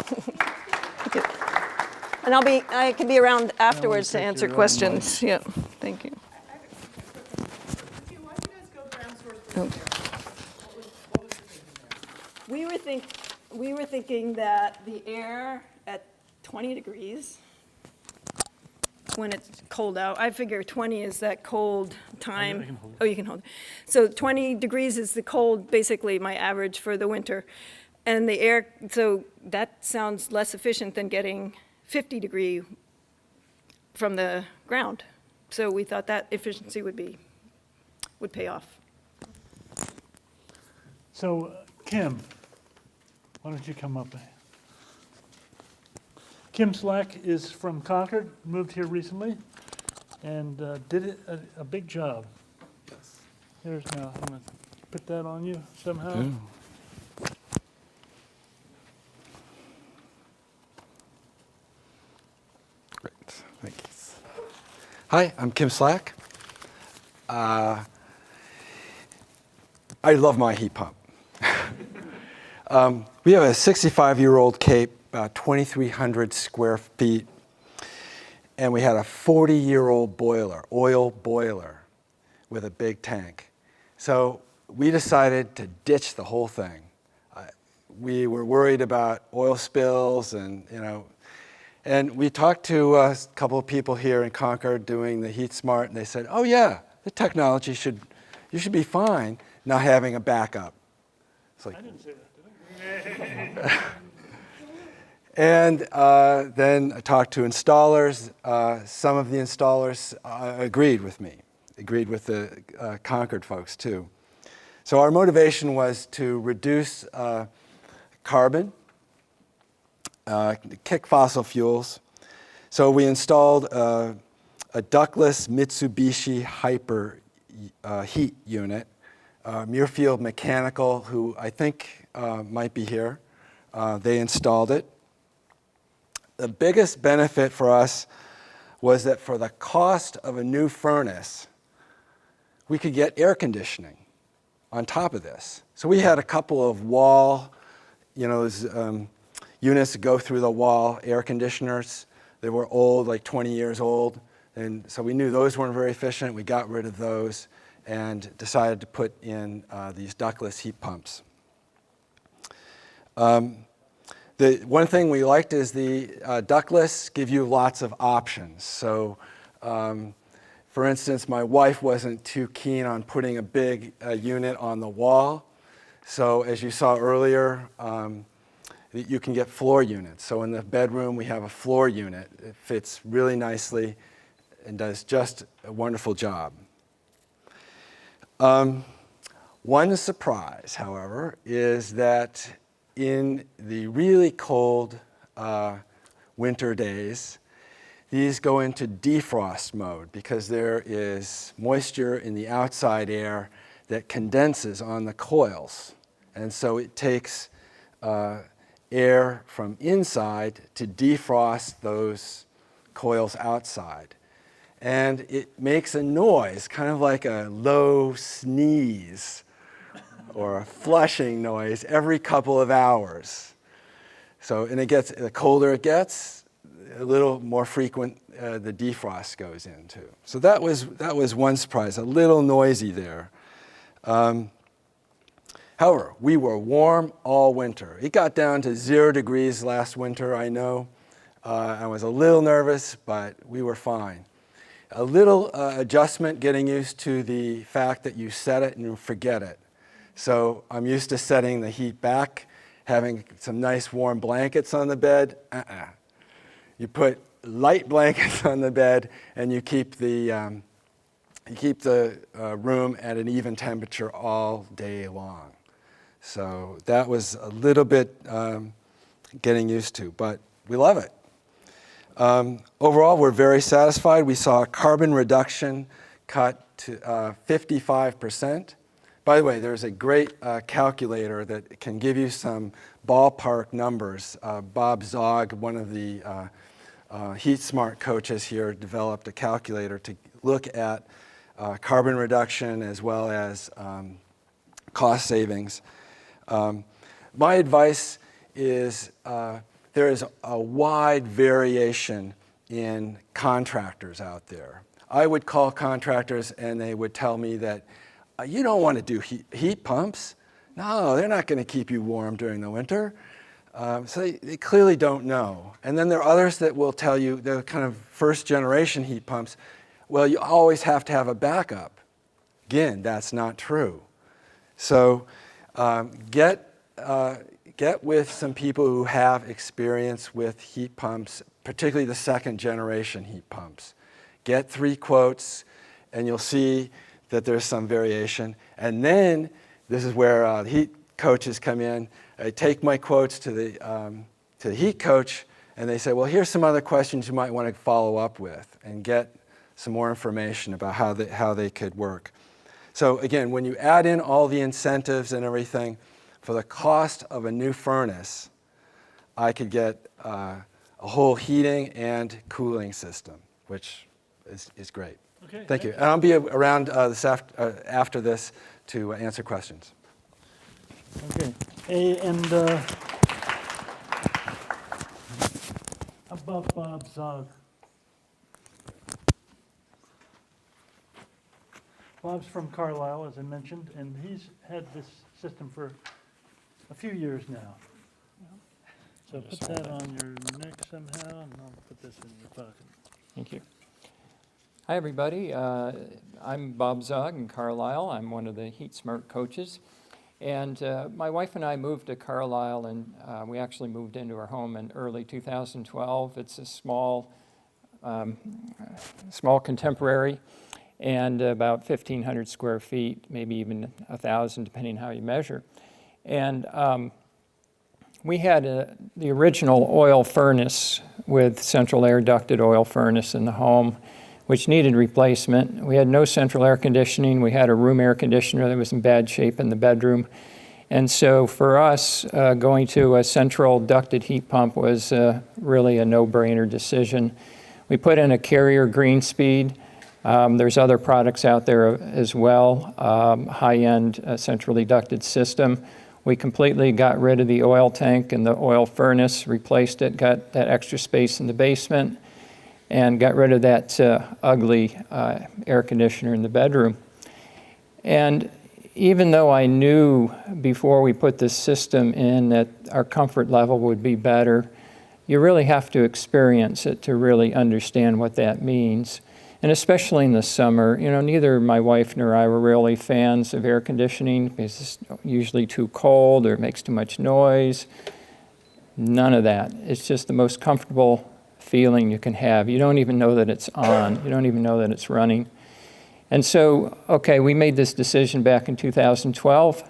Thank you. And I can be around afterwards to take answer your own questions. Yeah, thank you. Why did you guys go ground source versus air? What was the thinking there? We were thinking that the air at 20 degrees, when it's cold out, I figure 20 is that cold time. I can hold it. Oh, you can hold it. So 20 degrees is the cold, basically my average for the winter. And the air, so that sounds less efficient than getting 50 degree from the ground. So we thought that efficiency would pay off. So, Kim, why don't you come up? Kim Slack is from Concord, moved here recently, and did a big job. Yes. Here's now, I'm going to put that on you somehow. Great, thank you. Hi, I'm Kim Slack. I love my heat pump. We have a 65-year-old Cape, about 2,300 square feet, and we had a 40-year-old boiler, oil boiler, with a big tank. So we decided to ditch the whole thing. We were worried about oil spills, and we talked to a couple of people here in Concord doing the HeatSmart, and they said, "Oh yeah, the technology you should be fine not having a backup." It's like, I didn't say that, did I? And then I talked to installers. Some of the installers agreed with me, agreed with the Concord folks too. So our motivation was to reduce carbon, kick fossil fuels. So we installed a ductless Mitsubishi Hyper heat unit. Muirfield Mechanical, who I think might be here, they installed it. The biggest benefit for us was that for the cost of a new furnace, we could get air conditioning on top of this. So we had a couple of wall, those units that go through the wall, air conditioners. They were old, like 20 years old. And so we knew those weren't very efficient. We got rid of those and decided to put in these ductless heat pumps. The one thing we liked is the ductless give you lots of options. So, for instance, my wife wasn't too keen on putting a big unit on the wall. So as you saw earlier, you can get floor units. So in the bedroom, we have a floor unit. It fits really nicely and does just a wonderful job. One surprise, however, is that in the really cold winter days, these go into defrost mode because there is moisture in the outside air that condenses on the coils. And so it takes air from inside to defrost those coils outside. and it makes a noise, kind of like a low sneeze or a flushing noise every couple of hours. So, and the colder it gets, a little more frequent the defrost goes into. So that was one surprise, a little noisy there. However, we were warm all winter. It got down to 0 degrees last winter, I know. I was a little nervous, but we were fine. A little adjustment getting used to the fact that you set it and you forget it. So I'm used to setting the heat back, having some nice warm blankets on the bed. You put light blankets on the bed and you keep the room at an even temperature all day long. So that was a little bit getting used to, but we love it. Overall, we're very satisfied. We saw a carbon reduction cut to 55%. By the way, there's a great calculator that can give you some ballpark numbers. Bob Zog, one of the HeatSmart coaches here, developed a calculator to look at carbon reduction as well as cost savings. My advice is there is a wide variation in contractors out there. I would call contractors and they would tell me that you don't want to do heat pumps. No, they're not going to keep you warm during the winter. So they clearly don't know. And then there are others that will tell you, they're kind of first generation heat pumps, well, you always have to have a backup. Again, that's not true. So get with some people who have experience with heat pumps, particularly the second generation heat pumps. Get 3 quotes, and you'll see that there's some variation. And then, this is where heat coaches come in. I take my quotes to the heat coach, and they say, well, here's some other questions you might want to follow up with and get some more information about how they could work. So again, when you add in all the incentives and everything, for the cost of a new furnace, I could get a whole heating and cooling system, which is great. Okay, Thank you. And I'll be around after this to answer questions. Okay. And about Bob Zog. Bob's from Carlisle, as I mentioned, and he's had this system for a few years now. So put that on your neck somehow, and I'll put this in your pocket. Thank you. Hi, everybody. I'm Bob Zog in Carlisle. I'm one of the HeatSmart coaches. And my wife and I moved to Carlisle, and we actually moved into our home in early 2012. It's a small contemporary and about 1,500 square feet, maybe even 1,000, depending how you measure. And we had the original oil furnace with central air ducted oil furnace in the home, which needed replacement. We had no central air conditioning. We had a room air conditioner that was in bad shape in the bedroom. And so for us, going to a central ducted heat pump was really a no-brainer decision. We put in a Carrier Green Speed. There's other products out there as well, high-end centrally ducted system. We completely got rid of the oil tank and the oil furnace, replaced it, got that extra space in the basement, and got rid of that ugly air conditioner in the bedroom. And even though I knew before we put this system in that our comfort level would be better, you really have to experience it to really understand what that means. And especially in the summer, you know, neither my wife nor I were really fans of air conditioning because it's usually too cold or it makes too much noise. None of that. It's just the most comfortable feeling you can have. You don't even know that it's on. You don't even know that it's running. And so, okay, we made this decision back in 2012.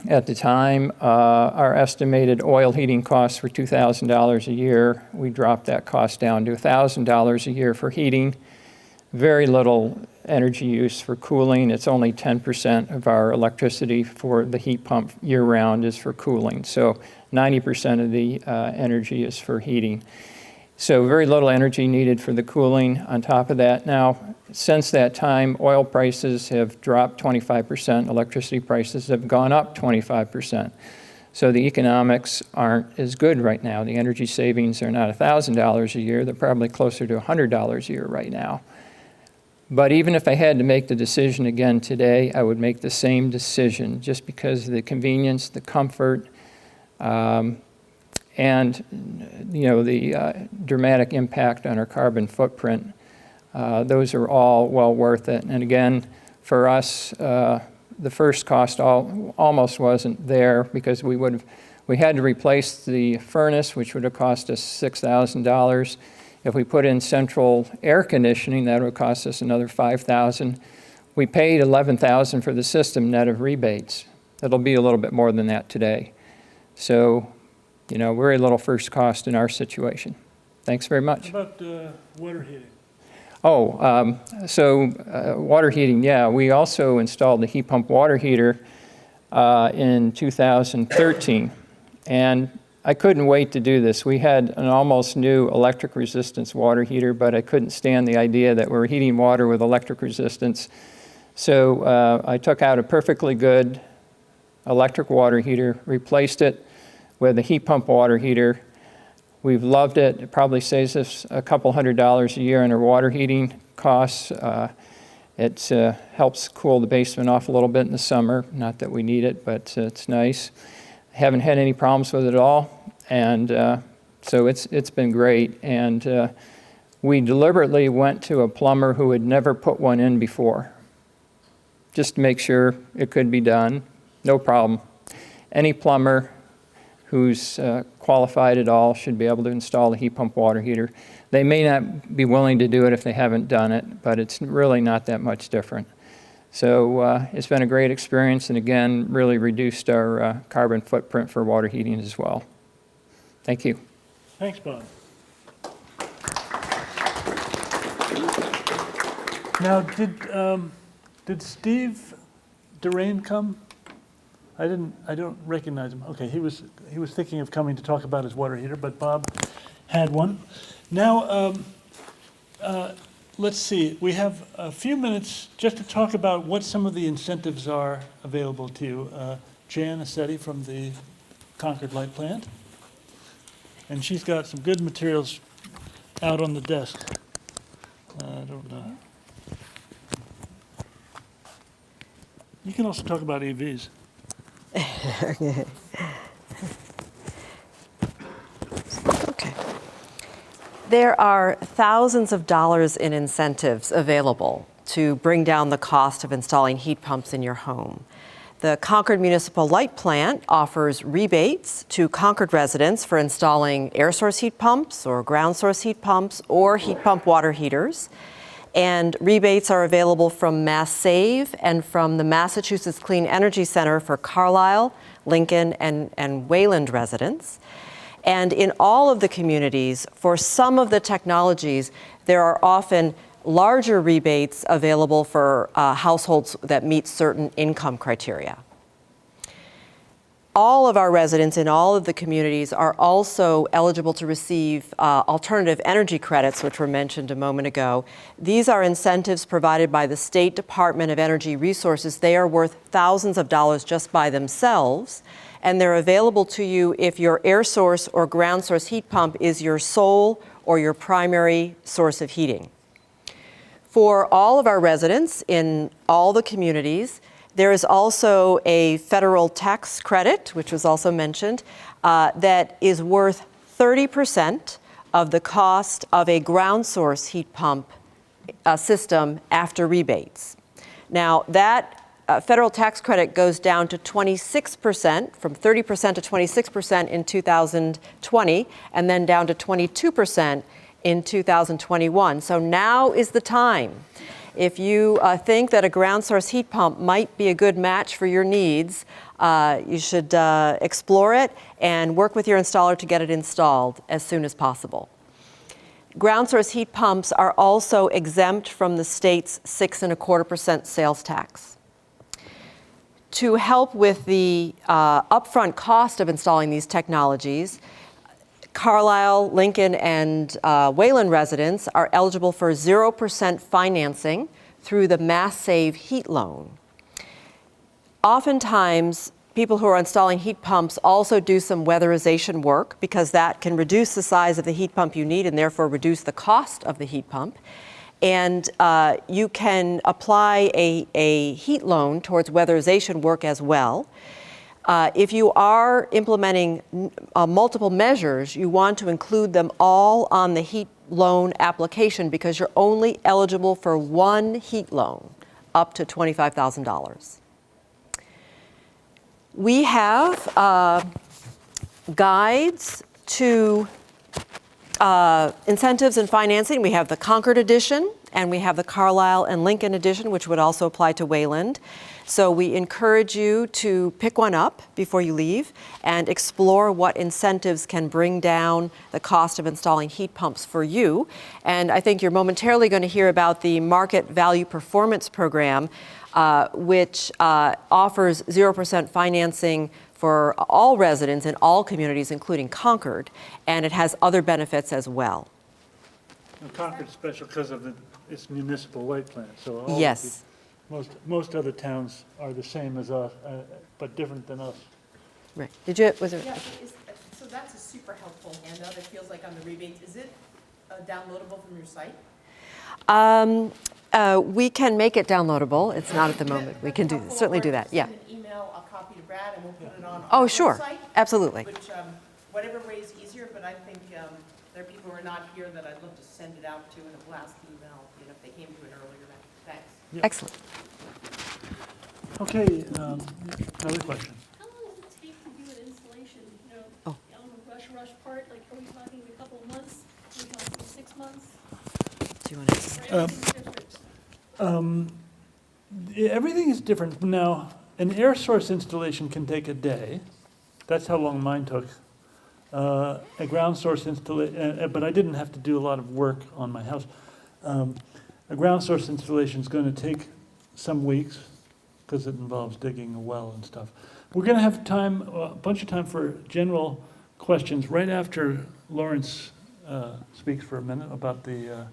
At the time, our estimated oil heating costs were $2,000 a year. We dropped that cost down to $1,000 a year for heating. Very little energy use for cooling. It's only 10% of our electricity for the heat pump year-round is for cooling. So 90% of the energy is for heating. So very little energy needed for the cooling on top of that. Now, since that time, oil prices have dropped 25%, electricity prices have gone up 25%. So the economics aren't as good right now. The energy savings are not $1,000 a year, they're probably closer to $100 a year right now. But even if I had to make the decision again today, I would make the same decision just because of the convenience, the comfort, and the dramatic impact on our carbon footprint. Those are all well worth it. And again, for us, the first cost almost wasn't there because we had to replace the furnace, which would have cost us $6,000. If we put in central air conditioning, that would cost us another $5,000. We paid $11,000 for the system net of rebates. It'll be a little bit more than that today. So, very little first cost in our situation. Thanks very much. How about water heating? Water heating, yeah. We also installed the heat pump water heater in 2013. And I couldn't wait to do this. We had an almost new electric resistance water heater, but I couldn't stand the idea that we're heating water with electric resistance. So I took out a perfectly good electric water heater, replaced it with a heat pump water heater. We've loved it. It probably saves us a couple $100 a year in our water heating costs. It helps cool the basement off a little bit in the summer. Not that we need it, but it's nice. Haven't had any problems with it at all, and so it's been great. And we deliberately went to a plumber who had never put one in before, just to make sure it could be done. No problem. Any plumber who's qualified at all should be able to install a heat pump water heater. They may not be willing to do it if they haven't done it, but it's really not that much different. So it's been a great experience, and again, really reduced our carbon footprint for water heating as well. Thank you. Thanks, Bob. Now, did Steve Durain come? I don't recognize him. Okay, he was thinking of coming to talk about his water heater, but Bob had one. Now, let's see. We have a few minutes just to talk about what some of the incentives are available to you. Jan Assetti from the Concord Light Plant, and she's got some good materials out on the desk. I don't know. You can also talk about EVs. Okay. There are thousands of dollars in incentives available to bring down the cost of installing heat pumps in your home. The Concord Municipal Light Plant offers rebates to Concord residents for installing air source heat pumps or ground source heat pumps or heat pump water heaters. And rebates are available from Mass Save and from the Massachusetts Clean Energy Center for Carlisle, Lincoln, and Wayland residents. And in all of the communities, for some of the technologies, there are often larger rebates available for households that meet certain income criteria. All of our residents in all of the communities are also eligible to receive alternative energy credits, which were mentioned a moment ago. These are incentives provided by the State Department of Energy Resources. They are worth thousands of dollars just by themselves, and they're available to you if your air source or ground source heat pump is your sole or your primary source of heating. For all of our residents in all the communities, there is also a federal tax credit, which was also mentioned, that is worth 30% of the cost of a ground source heat pump system after rebates. Now, that federal tax credit goes down to 26%, from 30% to 26% in 2020, and then down to 22% in 2021. So now is the time. If you think that a ground source heat pump might be a good match for your needs, you should explore it and work with your installer to get it installed as soon as possible. Ground source heat pumps are also exempt from the state's 6.25% sales tax. To help with the upfront cost of installing these technologies, Carlisle, Lincoln, and Wayland residents are eligible for 0% financing through the Mass Save Heat Loan. Oftentimes, people who are installing heat pumps also do some weatherization work because that can reduce the size of the heat pump you need and therefore reduce the cost of the heat pump. And you can apply a heat loan towards weatherization work as well. If you are implementing multiple measures, you want to include them all on the heat loan application because you're only eligible for one heat loan up to $25,000. We have guides to incentives and financing. We have the Concord edition and we have the Carlisle and Lincoln edition, which would also apply to Wayland. So we encourage you to pick one up before you leave and explore what incentives can bring down the cost of installing heat pumps for you. And I think you're momentarily going to hear about the Market Value Performance Program, which offers 0% financing for all residents in all communities, including Concord, and it has other benefits as well. And Concord's special because of its municipal light plant, so all of Yes. most other towns are the same as us, but different than us. Right. Did you, was there? Yeah, so that's a super helpful handout, it feels like on the rebates. Is it downloadable from your site? We can make it downloadable. It's not at the moment. We can certainly do that, yeah. Send an email, a copy to Brad, and we'll put it on Oh, our sure, website. absolutely. Which, whatever way is easier, but I think there are people who are not here that I'd love to send it out to in a blast email, you know, if they came to it earlier. Thanks. Excellent. Okay, another question. How long does it take to do an installation? You know, Oh. on the rush part, like, are we talking a couple of months? Are we talking 6 months? Do you want to? Or everything's different? Everything is different. Now, an air source installation can take a day. That's how long mine took. A ground source installation, but I didn't have to do a lot of work on my house. A ground source installation is going to take some weeks because it involves digging a well and stuff. We're going to have time, a bunch of time for general questions right after Lawrence speaks for a minute about the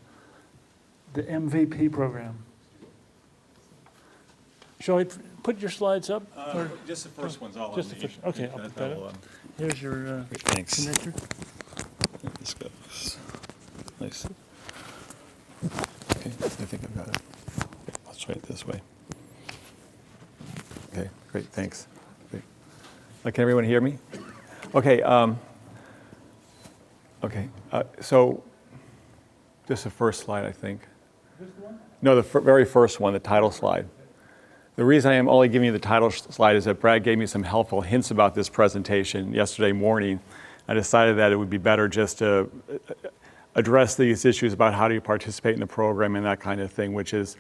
MVP program. Shall I put your slides up? Or- Just the first one's all Just I'll the need. first- okay, I'll put that That'll, up. Here's your Thanks. signature. This goes. Nice. Okay, I think I've got it. Okay, let's try it this way. Okay, great, thanks. Great. Can everyone hear me? Okay, so just the first slide, I think. This one? No, the very first one, the title slide. The reason I am only giving you the title slide is that Brad gave me some helpful hints about this presentation yesterday morning. I decided that it would be better just to address these issues about how do you participate in the program and that kind of thing, which is,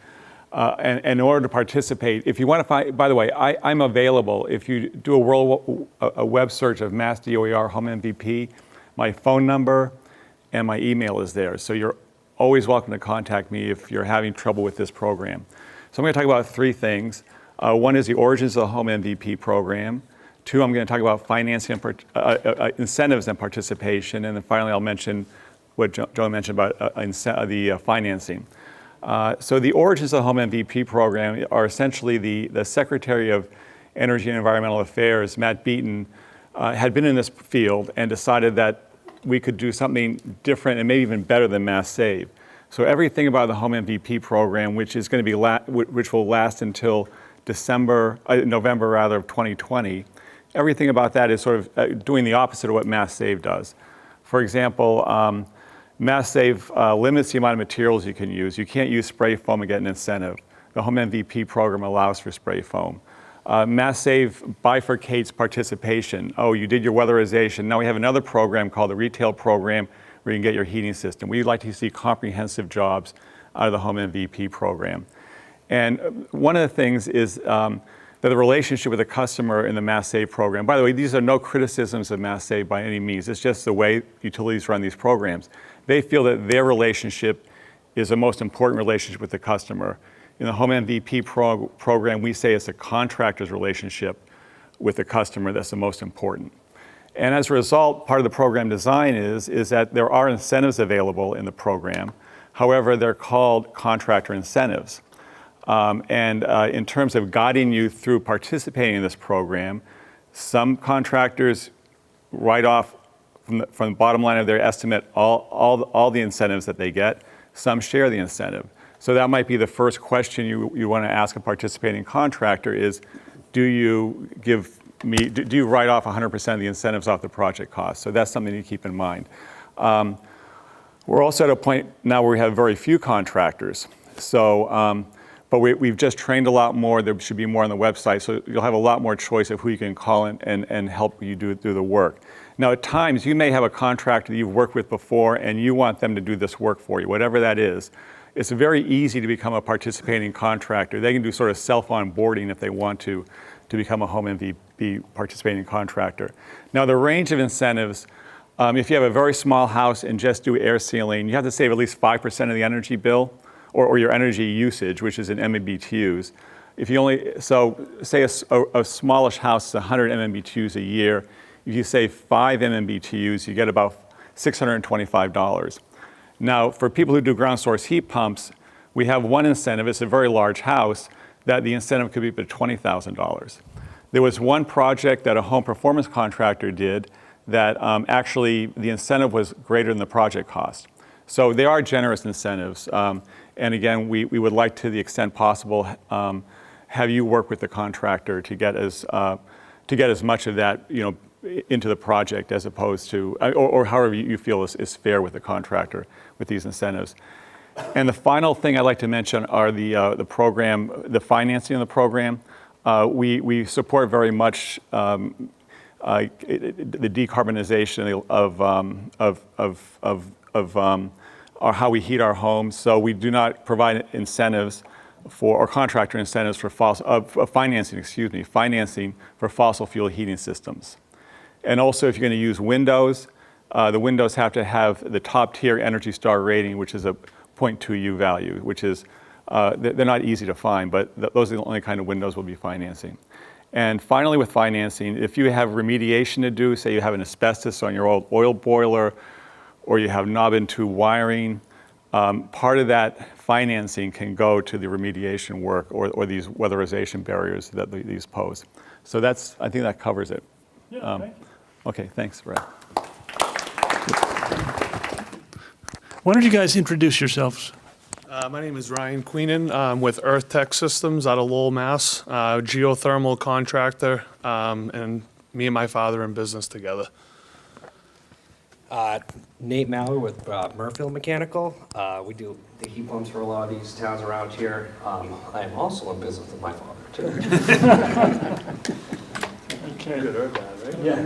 and in order to participate, if you want to find, by the way, I'm available. If you do a web search of Mass DOER Home MVP, my phone number and my email is there. So you're always welcome to contact me if you're having trouble with this program. So I'm going to talk about three things. One is the origins of the Home MVP program. Two, I'm going to talk about financing, incentives and participation. And then finally, I'll mention what Joe mentioned about the financing. So the origins of the Home MVP program are essentially the Secretary of Energy and Environmental Affairs, Matt Beaton, had been in this field and decided that we could do something different and maybe even better than Mass Save. So everything about the Home MVP program, which is going to be which will last until November rather of 2020, everything about that is sort of doing the opposite of what Mass Save does. For example, Mass Save limits the amount of materials you can use. You can't use spray foam and get an incentive. The Home MVP program allows for spray foam. Mass Save bifurcates participation. Oh, you did your weatherization. Now we have another program called the retail program where you can get your heating system. We'd like to see comprehensive jobs out of the Home MVP program. And one of the things is that the relationship with the customer in the Mass Save program, by the way, these are no criticisms of Mass Save by any means. It's just the way utilities run these programs. They feel that their relationship is the most important relationship with the customer. In the Home MVP program, we say it's a contractor's relationship with the customer that's the most important. And as a result, part of the program design is that there are incentives available in the program. However, they're called contractor incentives. In terms of guiding you through participating in this program, some contractors write off from the bottom line of their estimate all the incentives that they get. Some share the incentive. So that might be the first question you want to ask a participating contractor is, do you write off 100% of the incentives off the project cost? So that's something to keep in mind. We're also at a point now where we have very few contractors. So, but we've just trained a lot more. There should be more on the website. So you'll have a lot more choice of who you can call and help you do the work. Now, at times, you may have a contractor that you've worked with before and you want them to do this work for you, whatever that is. It's very easy to become a participating contractor. They can do sort of self-onboarding if they want to become a home MVP participating contractor. Now, the range of incentives, if you have a very small house and just do air sealing, you have to save at least 5% of the energy bill or your energy usage, which is in MMBTUs. If you only, so say a smallish house is 100 MMBTUs a year. If you save 5 MMBTUs, you get about $625. Now, for people who do ground source heat pumps, we have one incentive. It's a very large house that the incentive could be up to $20,000. There was one project that a home performance contractor did that actually the incentive was greater than the project cost. So they are generous incentives. And again, we would like, to the extent possible, have you work with the contractor to get as much of that, into the project as opposed to, or however you feel is fair with the contractor with these incentives. And the final thing I'd like to mention are the program, the financing of the program. We support very much the decarbonization of how we heat our homes. So we do not provide incentives or contractor incentives for financing for fossil fuel heating systems. And also, if you're going to use windows, the windows have to have the top tier Energy Star rating, which is a 0.2 U value, which is, they're not easy to find, but those are the only kind of windows we'll be financing. And finally, with financing, if you have remediation to do, say you have an asbestos on your old oil boiler, or you have knob and tube wiring, part of that financing can go to the remediation work or these weatherization barriers that these pose. So I think that covers it. Yeah, thank you. Okay, thanks, Brad. Why don't you guys introduce yourselves? My name is Ryan Queenan. I'm with Earth Tech Systems out of Lowell, Mass. Geothermal contractor, and me and my father in business together. Nate Mallor with Murfield Mechanical. We do the heat pumps for a lot of these towns around here. I am also in business with my father, too. Okay. Good or bad, right? Yeah.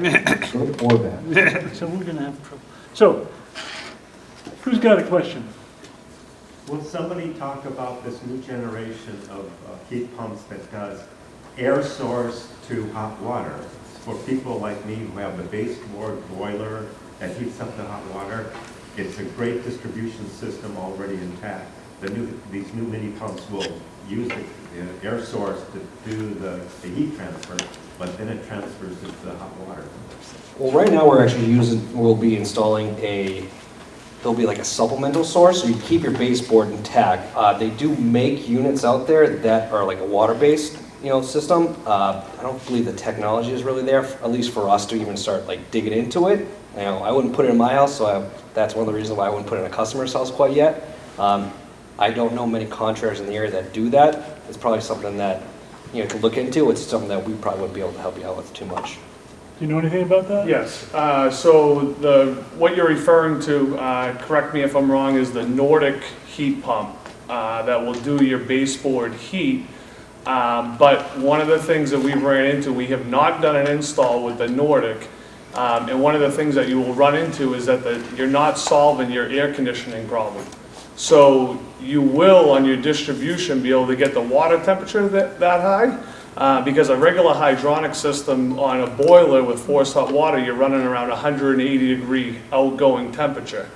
Good or bad. So we're going to have trouble. So, who's got a question? Will somebody talk about this new generation of heat pumps that does air source to hot water? For people like me who have the baseboard boiler that heats up the hot water, it's a great distribution system already intact. These new mini pumps will use the air source to do the heat transfer, but then it transfers it to the hot water. Well, right now we'll be installing there'll be like a supplemental source, so you keep your baseboard intact. They do make units out there that are like a water-based, system. I don't believe the technology is really there, at least for us to even start like digging into it. I wouldn't put it in my house, so that's one of the reasons why I wouldn't put it in a customer's house quite yet. I don't know many contractors in the area that do that. It's probably something that, to look into. It's something that we probably wouldn't be able to help you out with too much. Do you know anything about that? Yes. So what you're referring to, correct me if I'm wrong, is the Nordic heat pump that will do your baseboard heat. But one of the things that we've ran into, we have not done an install with the Nordic. And one of the things that you will run into is that you're not solving your air conditioning problem. So you will, on your distribution, be able to get the water temperature that high, because a regular hydronic system on a boiler with forced hot water, you're running around 180-degree outgoing temperature.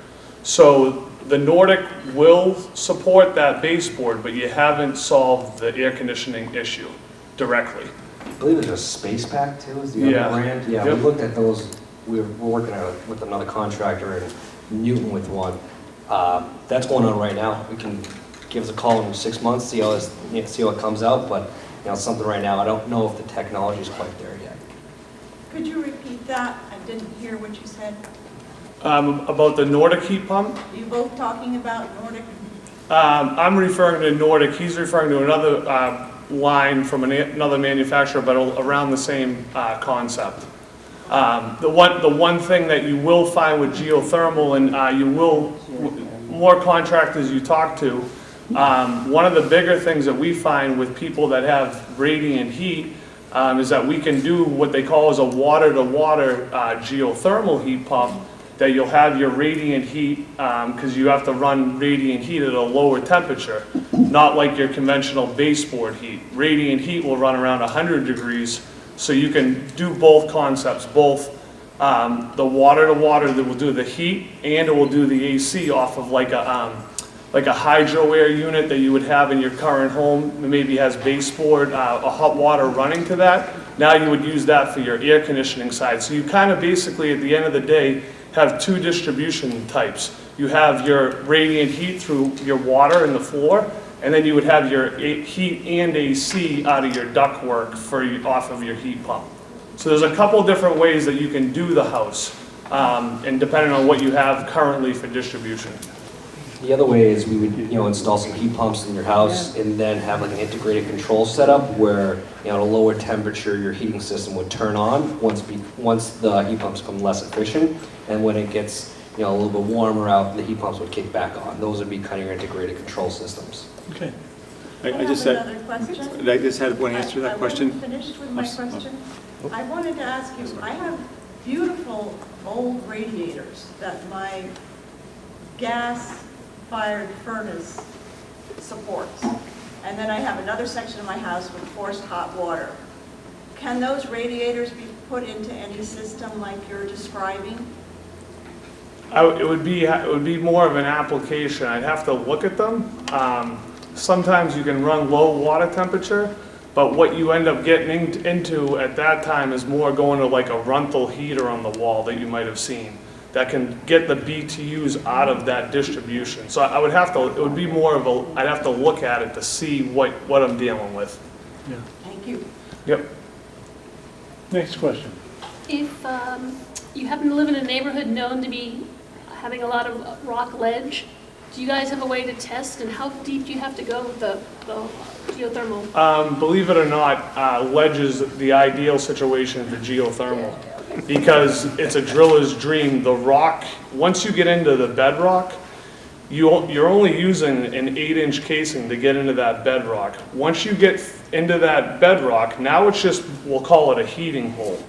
So the Nordic will support that baseboard, but you haven't solved the air conditioning issue directly. I believe there's a Space Pack too, is the other brand. Yeah, Yep. we looked at those we're working with another contractor in Newton with one. That's going on right now. We can give us a call in 6 months, see how it comes out, but it's something right now. I don't know if the technology is quite there yet. Could you repeat that? I didn't hear what you said. About the Nordic heat pump, You both talking about Nordic? I'm referring to Nordic, he's referring to another line from another manufacturer, but around the same concept. The one thing that you will find with geothermal, and more contractors you talk to, one of the bigger things that we find with people that have radiant heat is that we can do what they call as a water-to-water geothermal heat pump, that you'll have your radiant heat, because you have to run radiant heat at a lower temperature, not like your conventional baseboard heat. Radiant heat will run around 100 degrees, so you can do both concepts, both the water-to-water that will do the heat, and it will do the AC off of like a hydro air unit that you would have in your current home, that maybe has baseboard, a hot water running to that. Now you would use that for your air conditioning side. So you kind of basically, at the end of the day, have two distribution types. You have your radiant heat through your water in the floor, and then you would have your heat and AC out of your ductwork off of your heat pump. So there's a couple different ways that you can do the house, and depending on what you have currently for distribution. The other way is we would, install some heat pumps in your house and then have like an integrated control setup where, at a lower temperature, your heating system would turn on once the heat pumps become less efficient, and when it gets, a little bit warmer out, the heat pumps would kick back on. Those would be kind of your integrated control systems. Okay. I just had another question. I just had one answer to that question. I wasn't finished with my question. I wanted to ask you, I have beautiful old radiators that my gas-fired furnace supports. And then I have another section of my house with forced hot water. Can those radiators be put into any system like you're describing? It would be more of an application. I'd have to look at them. Sometimes you can run low water temperature, but what you end up getting into at that time is more going to like a Runthal heater on the wall that you might have seen that can get the BTUs out of that distribution. So I would have to, it would be more of a, I'd have to look at it to see what I'm dealing with. Yeah. Thank you. Yep. Next question. If you happen to live in a neighborhood known to be having a lot of rock ledge, do you guys have a way to test, and how deep do you have to go with the geothermal? Believe it or not, ledge is the ideal situation for geothermal because it's a driller's dream. The rock, once you get into the bedrock, you're only using an 8-inch casing to get into that bedrock. Once you get into that bedrock, now it's just, we'll call it a heating hole.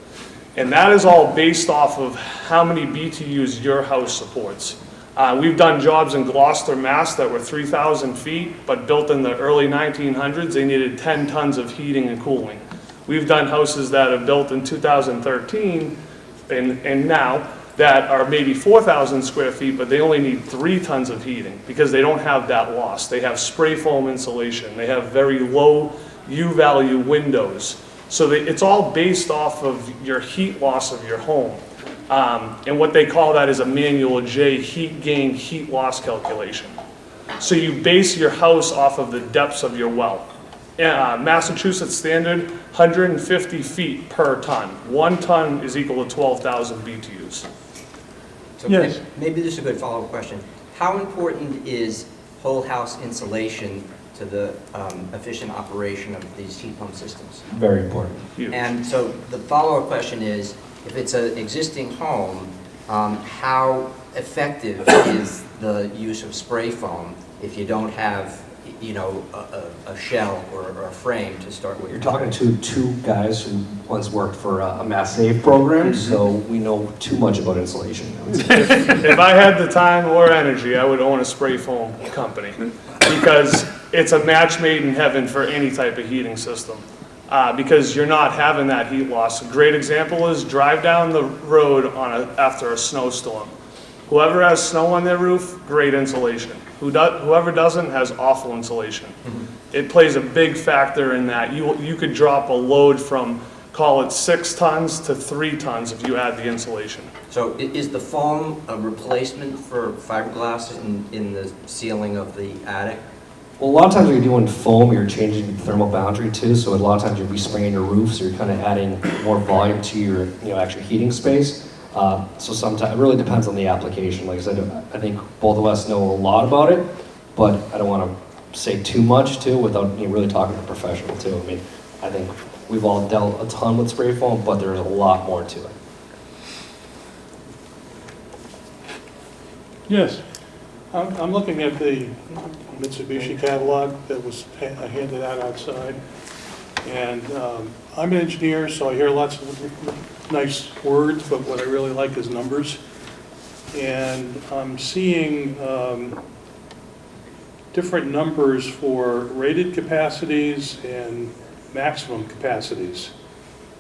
And that is all based off of how many BTUs your house supports. We've done jobs in Gloucester, Mass that were 3,000 feet, but built in the early 1900s, they needed 10 tons of heating and cooling. We've done houses that are built in 2013 and now that are maybe 4,000 square feet, but they only need 3 tons of heating because they don't have that loss. They have spray foam insulation. They have very low U-value windows. So it's all based off of your heat loss of your home. And what they call that is a manual J heat gain, heat loss calculation. So you base your house off of the depths of your well. Massachusetts standard, 150 feet per ton. 1 ton is equal to 12,000 BTUs. So Yes. maybe this is a good follow-up question. How important is whole house insulation to the efficient operation of these heat pump systems? Very important. Huge. And so the follow-up question is, if it's an existing home, how effective is the use of spray foam if you don't have, a shell or a frame to start with? You're talking to 2 guys who once worked for a Mass Save program, so we know too much about insulation. If I had the time or energy, I would own a spray foam company because it's a match made in heaven for any type of heating system. Because you're not having that heat loss. A great example is drive down the road after a snowstorm. Whoever has snow on their roof, great insulation. Whoever doesn't has awful insulation. It plays a big factor in that. You could drop a load from call it 6 tons to 3 tons if you add the insulation. So is the foam a replacement for fiberglass in the ceiling of the attic? Well, a lot of times when you're doing foam, you're changing the thermal boundary too, so a lot of times you'll be spraying your roof, so you're kind of adding more volume to your actual heating space. So sometimes, it really depends on the application. Like I said, I think both of us know a lot about it, but I don't want to say too much too without really talking to a professional too. I mean, I think we've all dealt a ton with spray foam, but there's a lot more to it. Yes. I'm looking at the Mitsubishi catalog that was handed out outside. And I'm an engineer, so I hear lots of nice words, but what I really like is numbers. And I'm seeing different numbers for rated capacities and maximum capacities.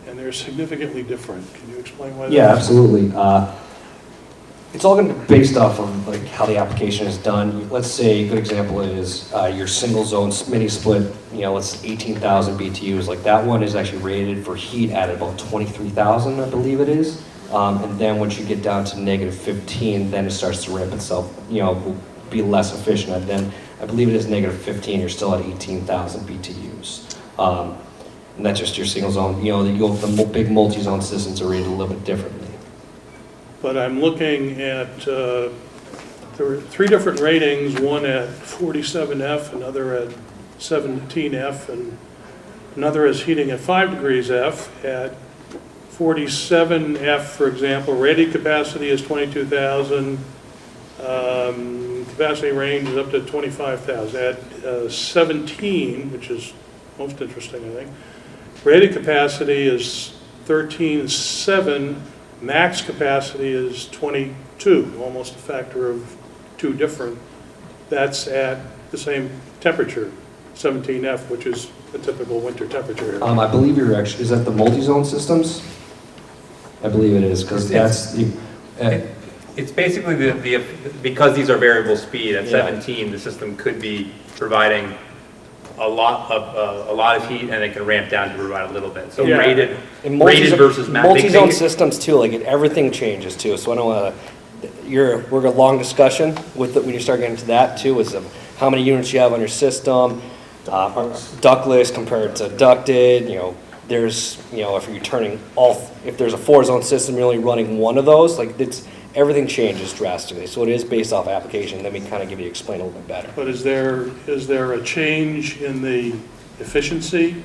And they're significantly different. Can you explain why that is? Yeah, absolutely. It's all going to be based off of like how the application is done. Let's say a good example is your single zone mini split, let's 18,000 BTUs. Like that one is actually rated for heat at about 23,000, I believe it is. And then once you get down to negative 15, then it starts to ramp itself, will be less efficient. And then I believe it is negative 15, you're still at 18,000 BTUs. And that's just your single zone. The big multi-zone systems are rated a little bit differently. But I'm looking at, there were 3 different ratings, one at 47F, another at 17F, and another is heating at 5 degrees F. At 47F, for example, rated capacity is 22,000, capacity range is up to 25,000. At 17, which is most interesting, I think, rated capacity is 13.7. Max capacity is 22, almost a factor of 2 different. That's at the same temperature, 17F, which is a typical winter temperature. I believe you're actually, is that the multi-zone systems? I believe it is, because that's the... It's basically because these are variable speed, at 17, the system could be providing a lot of heat, and it can ramp down to provide a little bit. So rated versus max. Multi-zone systems too, like everything changes too. So I don't want to. We're a long discussion with it when you start getting into that too. Is of how many units you have on your system, ductless compared to ducted. There's if you're turning if there's a 4-zone system, you're only running one of those. Like everything changes drastically. So it is based off application. Let me kind of explain a little bit better. But is there a change in the efficiency?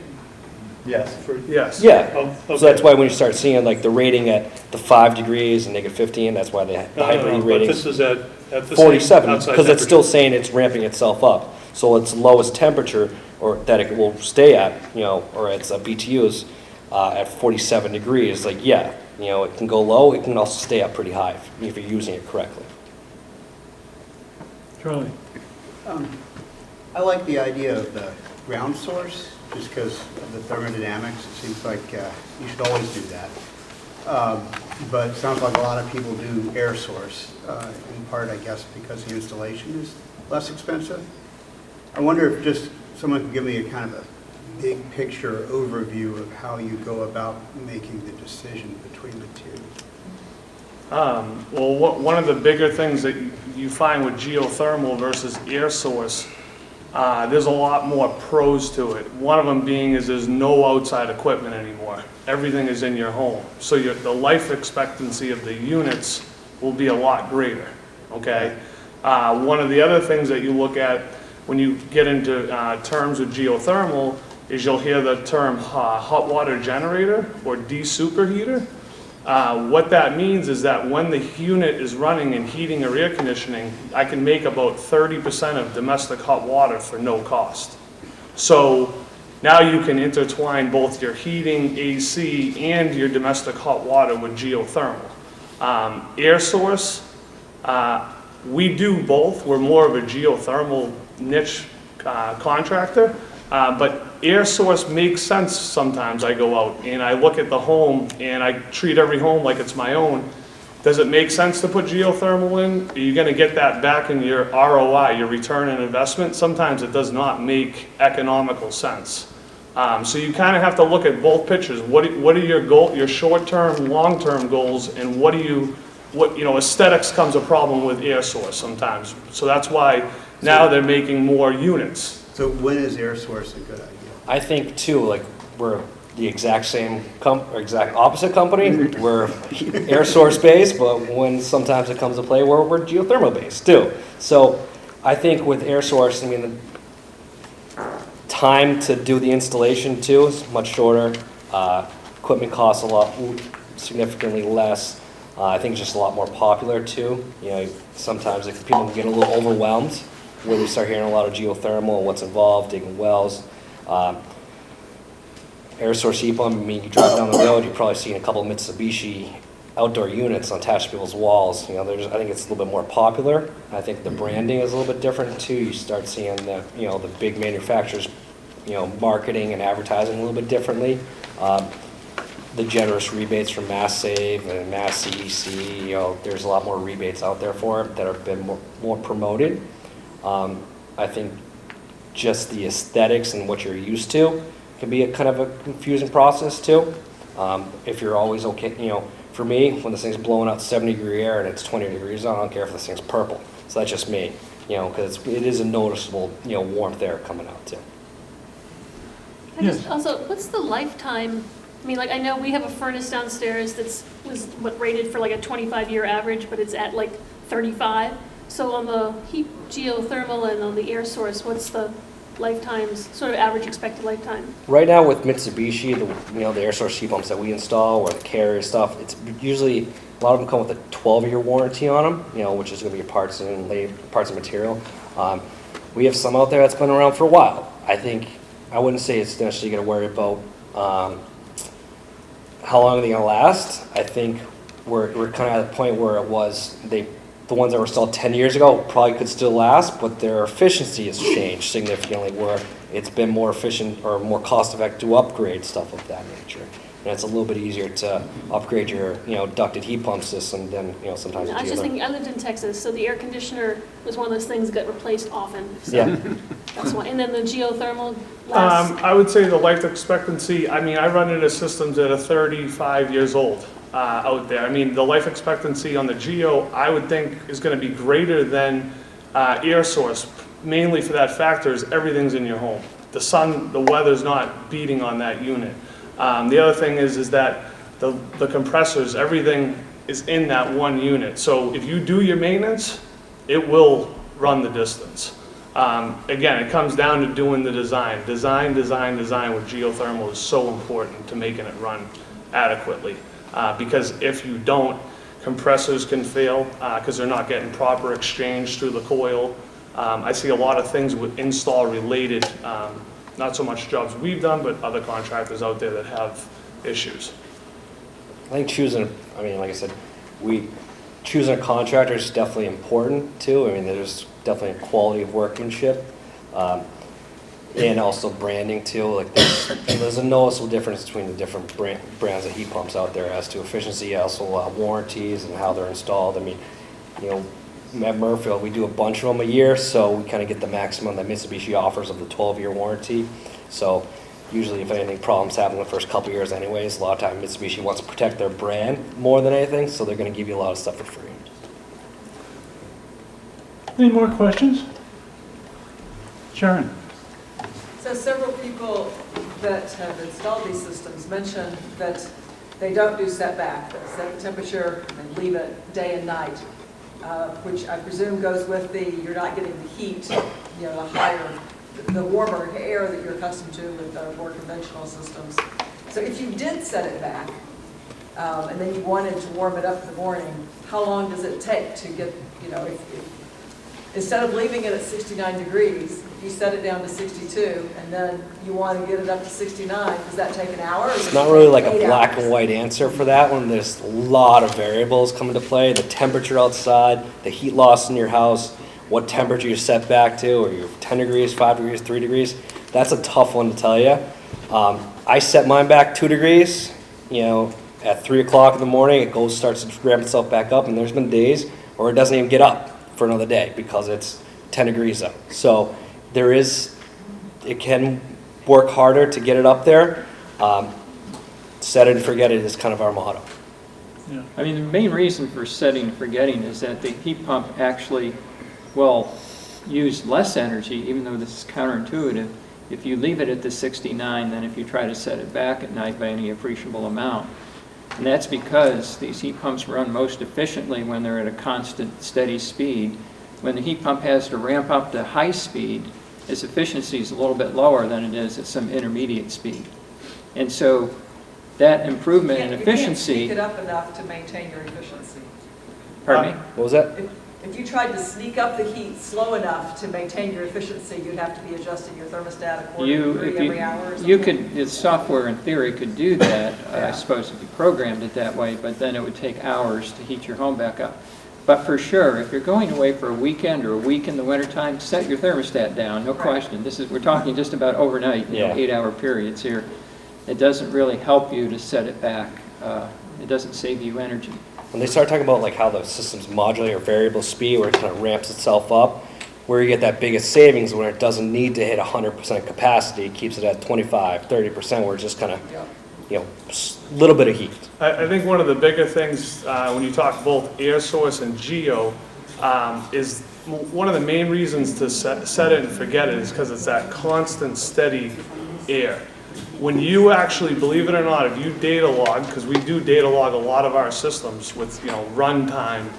Yes. Yes. Yeah. Oh, okay. So that's why when you start seeing like the rating at the 5 degrees and negative 15, that's why the hybrid rating. But this is at the 47, because it's still saying it's ramping itself up. So its lowest temperature, or that it will stay at, or its BTUs at 47 degrees. Like it can go low. It can also stay up pretty high if you're using it correctly. Charlie. I like the idea of the ground source, just because of the thermodynamics. It seems like you should always do that. But it sounds like a lot of people do air source, in part, I guess, because the installation is less expensive. I wonder if just someone could give me a kind of a big picture overview of how you go about making the decision between the two. Well, one of the bigger things that you find with geothermal versus air source, there's a lot more pros to it. One of them being is there's no outside equipment anymore. Everything is in your home. So the life expectancy of the units will be a lot greater, okay? One of the other things that you look at when you get into terms of geothermal is you'll hear the term hot water generator or de-superheater. What that means is that when the unit is running and heating or air conditioning, I can make about 30% of domestic hot water for no cost. So now you can intertwine both your heating, AC, and your domestic hot water with geothermal. Air source, we do both. We're more of a geothermal niche contractor. But air source makes sense sometimes. I go out and I look at the home and I treat every home like it's my own. Does it make sense to put geothermal in? Are you going to get that back in your ROI, your return on investment? Sometimes it does not make economical sense. So you kind of have to look at both pictures. What are your short-term, long-term goals, and aesthetics comes a problem with air source sometimes. So that's why now they're making more units. So when is air source a good idea? I think too, like we're the exact same exact opposite company. We're air source based, but when sometimes it comes to play, we're geothermal based too. So I think with air source, I mean, the time to do the installation too is much shorter. Equipment costs significantly less. I think it's just a lot more popular too. Sometimes people can get a little overwhelmed when they start hearing a lot of geothermal and what's involved, digging wells. Air source heat pump, I mean, you drive down the road, you've probably seen a couple of Mitsubishi outdoor units attached to people's walls. I think it's a little bit more popular. I think the branding is a little bit different too. You start seeing the big manufacturers, marketing and advertising a little bit differently. The generous rebates from Mass Save and Mass CEC, there's a lot more rebates out there for it that have been more promoted. I think just the aesthetics and what you're used to can be a kind of a confusing process too. If you're always okay, for me, when this thing's blowing out 70-degree air and it's 20 degrees out, I don't care if this thing's purple. So that's just me, because it is a noticeable, warmth there coming out too. Also, what's the lifetime? I mean, I know we have a furnace downstairs was rated for a 25-year average, but it's at 35. So on the heat geothermal and on the air source, what's the lifetimes, sort of average expected lifetime? Right now with Mitsubishi, the air source heat pumps that we install or the carrier stuff, it's usually, a lot of them come with a 12-year warranty on them, which is going to be parts and material. We have some out there that's been around for a while. I wouldn't say it's necessarily going to worry about how long they're going to last. I think we're kind of at a point where the ones that were installed 10 years ago probably could still last, but their efficiency has changed significantly where it's been more efficient or more cost effective to upgrade stuff of that nature. And it's a little bit easier to upgrade your ducted heat pump system than sometimes. I was just thinking, I lived in Texas, so the air conditioner was one of those things that got replaced often. So yeah. That's why. And then the geothermal lasts. I would say the life expectancy, I run into systems that are 35 years old. Out there. The life expectancy on the Geo, I would think, is going to be greater than air source, mainly for that factor is everything's in your home. The sun, the weather's not beating on that unit. The other thing is that the compressors, everything is in that one unit. So if you do your maintenance, it will run the distance. Again, it comes down to doing the design. Design with geothermal is so important to making it run adequately. Because if you don't, compressors can fail because they're not getting proper exchange through the coil. I see a lot of things with install related, not so much jobs we've done, but other contractors out there that have issues. I think like I said, choosing a contractor is definitely important too. There's definitely a quality of workmanship. And also branding too. There's a noticeable difference between the different brands of heat pumps out there as to efficiency, also warranties and how they're installed. At Murfield, we do a bunch of them a year, so we kind of get the maximum that Mitsubishi offers of the 12-year warranty. So usually, if anything, problems happen the first couple years anyways. A lot of time Mitsubishi wants to protect their brand more than anything, so they're going to give you a lot of stuff for free. Any more questions? Sharon. So several people that have installed these systems mention that they don't do setback, they set the temperature and leave it day and night, which I presume goes with you're not getting the heat, the warmer air that you're accustomed to with the more conventional systems. So if you did set it back, and then you wanted to warm it up in the morning, how long does it take to get, instead of leaving it at 69 degrees, if you set it down to 62, and then you want to get it up to 69, does that take an hour? It's not really like a black and white answer for that one. There's a lot of variables come into play. The temperature outside, the heat loss in your house, what temperature you set back to, or you're 10 degrees, 5 degrees, 3 degrees. That's a tough one to tell you. I set mine back 2 degrees, at 3 o'clock in the morning, it starts to ramp itself back up, and there's been days where it doesn't even get up for another day because it's 10 degrees out. So it can work harder to get it up there. Set it and forget it is kind of our motto. Yeah. I mean, the main reason for setting and forgetting is that the heat pump actually will use less energy, even though this is counterintuitive, if you leave it at the 69 than if you try to set it back at night by any appreciable amount. And that's because these heat pumps run most efficiently when they're at a constant, steady speed. When the heat pump has to ramp up to high speed, its efficiency is a little bit lower than it is at some intermediate speed. And so that improvement in efficiency... You can't sneak it up enough to maintain your efficiency. Pardon me? What was that? If you tried to sneak up the heat slow enough to maintain your efficiency, you'd have to be adjusting your thermostat accordingly every hour or something. You could, the software in theory could do that, I suppose, if you programmed it that way, but then it would take hours to heat your home back up. But for sure, if you're going away for a weekend or a week in the wintertime, set your thermostat down, no question. We're talking just about overnight, 8-hour periods here. It doesn't really help you to set it back. It doesn't save you energy. When they start talking about like how the system's modular or variable speed, where it kind of ramps itself up, where you get that biggest savings when it doesn't need to hit 100% capacity, it keeps it at 25, 30%, where it's just kind of, you know, a little bit of heat. I think one of the bigger things when you talk both air source and geo is one of the main reasons to set it and forget it is because it's that constant, steady air. When you actually, believe it or not, if you data log, because we do data log a lot of our systems with, you know, run time,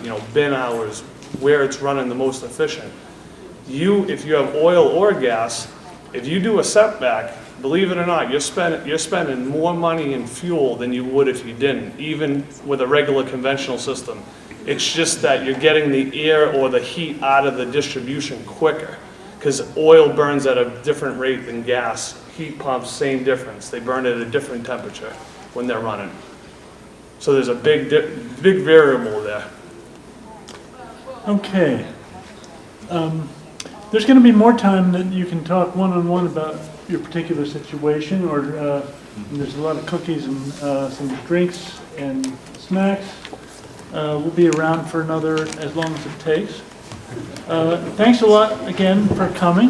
you know, bin hours, where it's running the most efficient. If you have oil or gas, if you do a setback, believe it or not, you're spending more money in fuel than you would if you didn't, even with a regular conventional system. It's just that you're getting the air or the heat out of the distribution quicker, because oil burns at a different rate than gas. Heat pumps, same difference. They burn at a different temperature when they're running. So there's a big variable there. Okay. There's going to be more time that you can talk one-on-one about your particular situation, or there's a lot of cookies and some drinks and snacks. We'll be around for as long as it takes. Thanks a lot again for coming.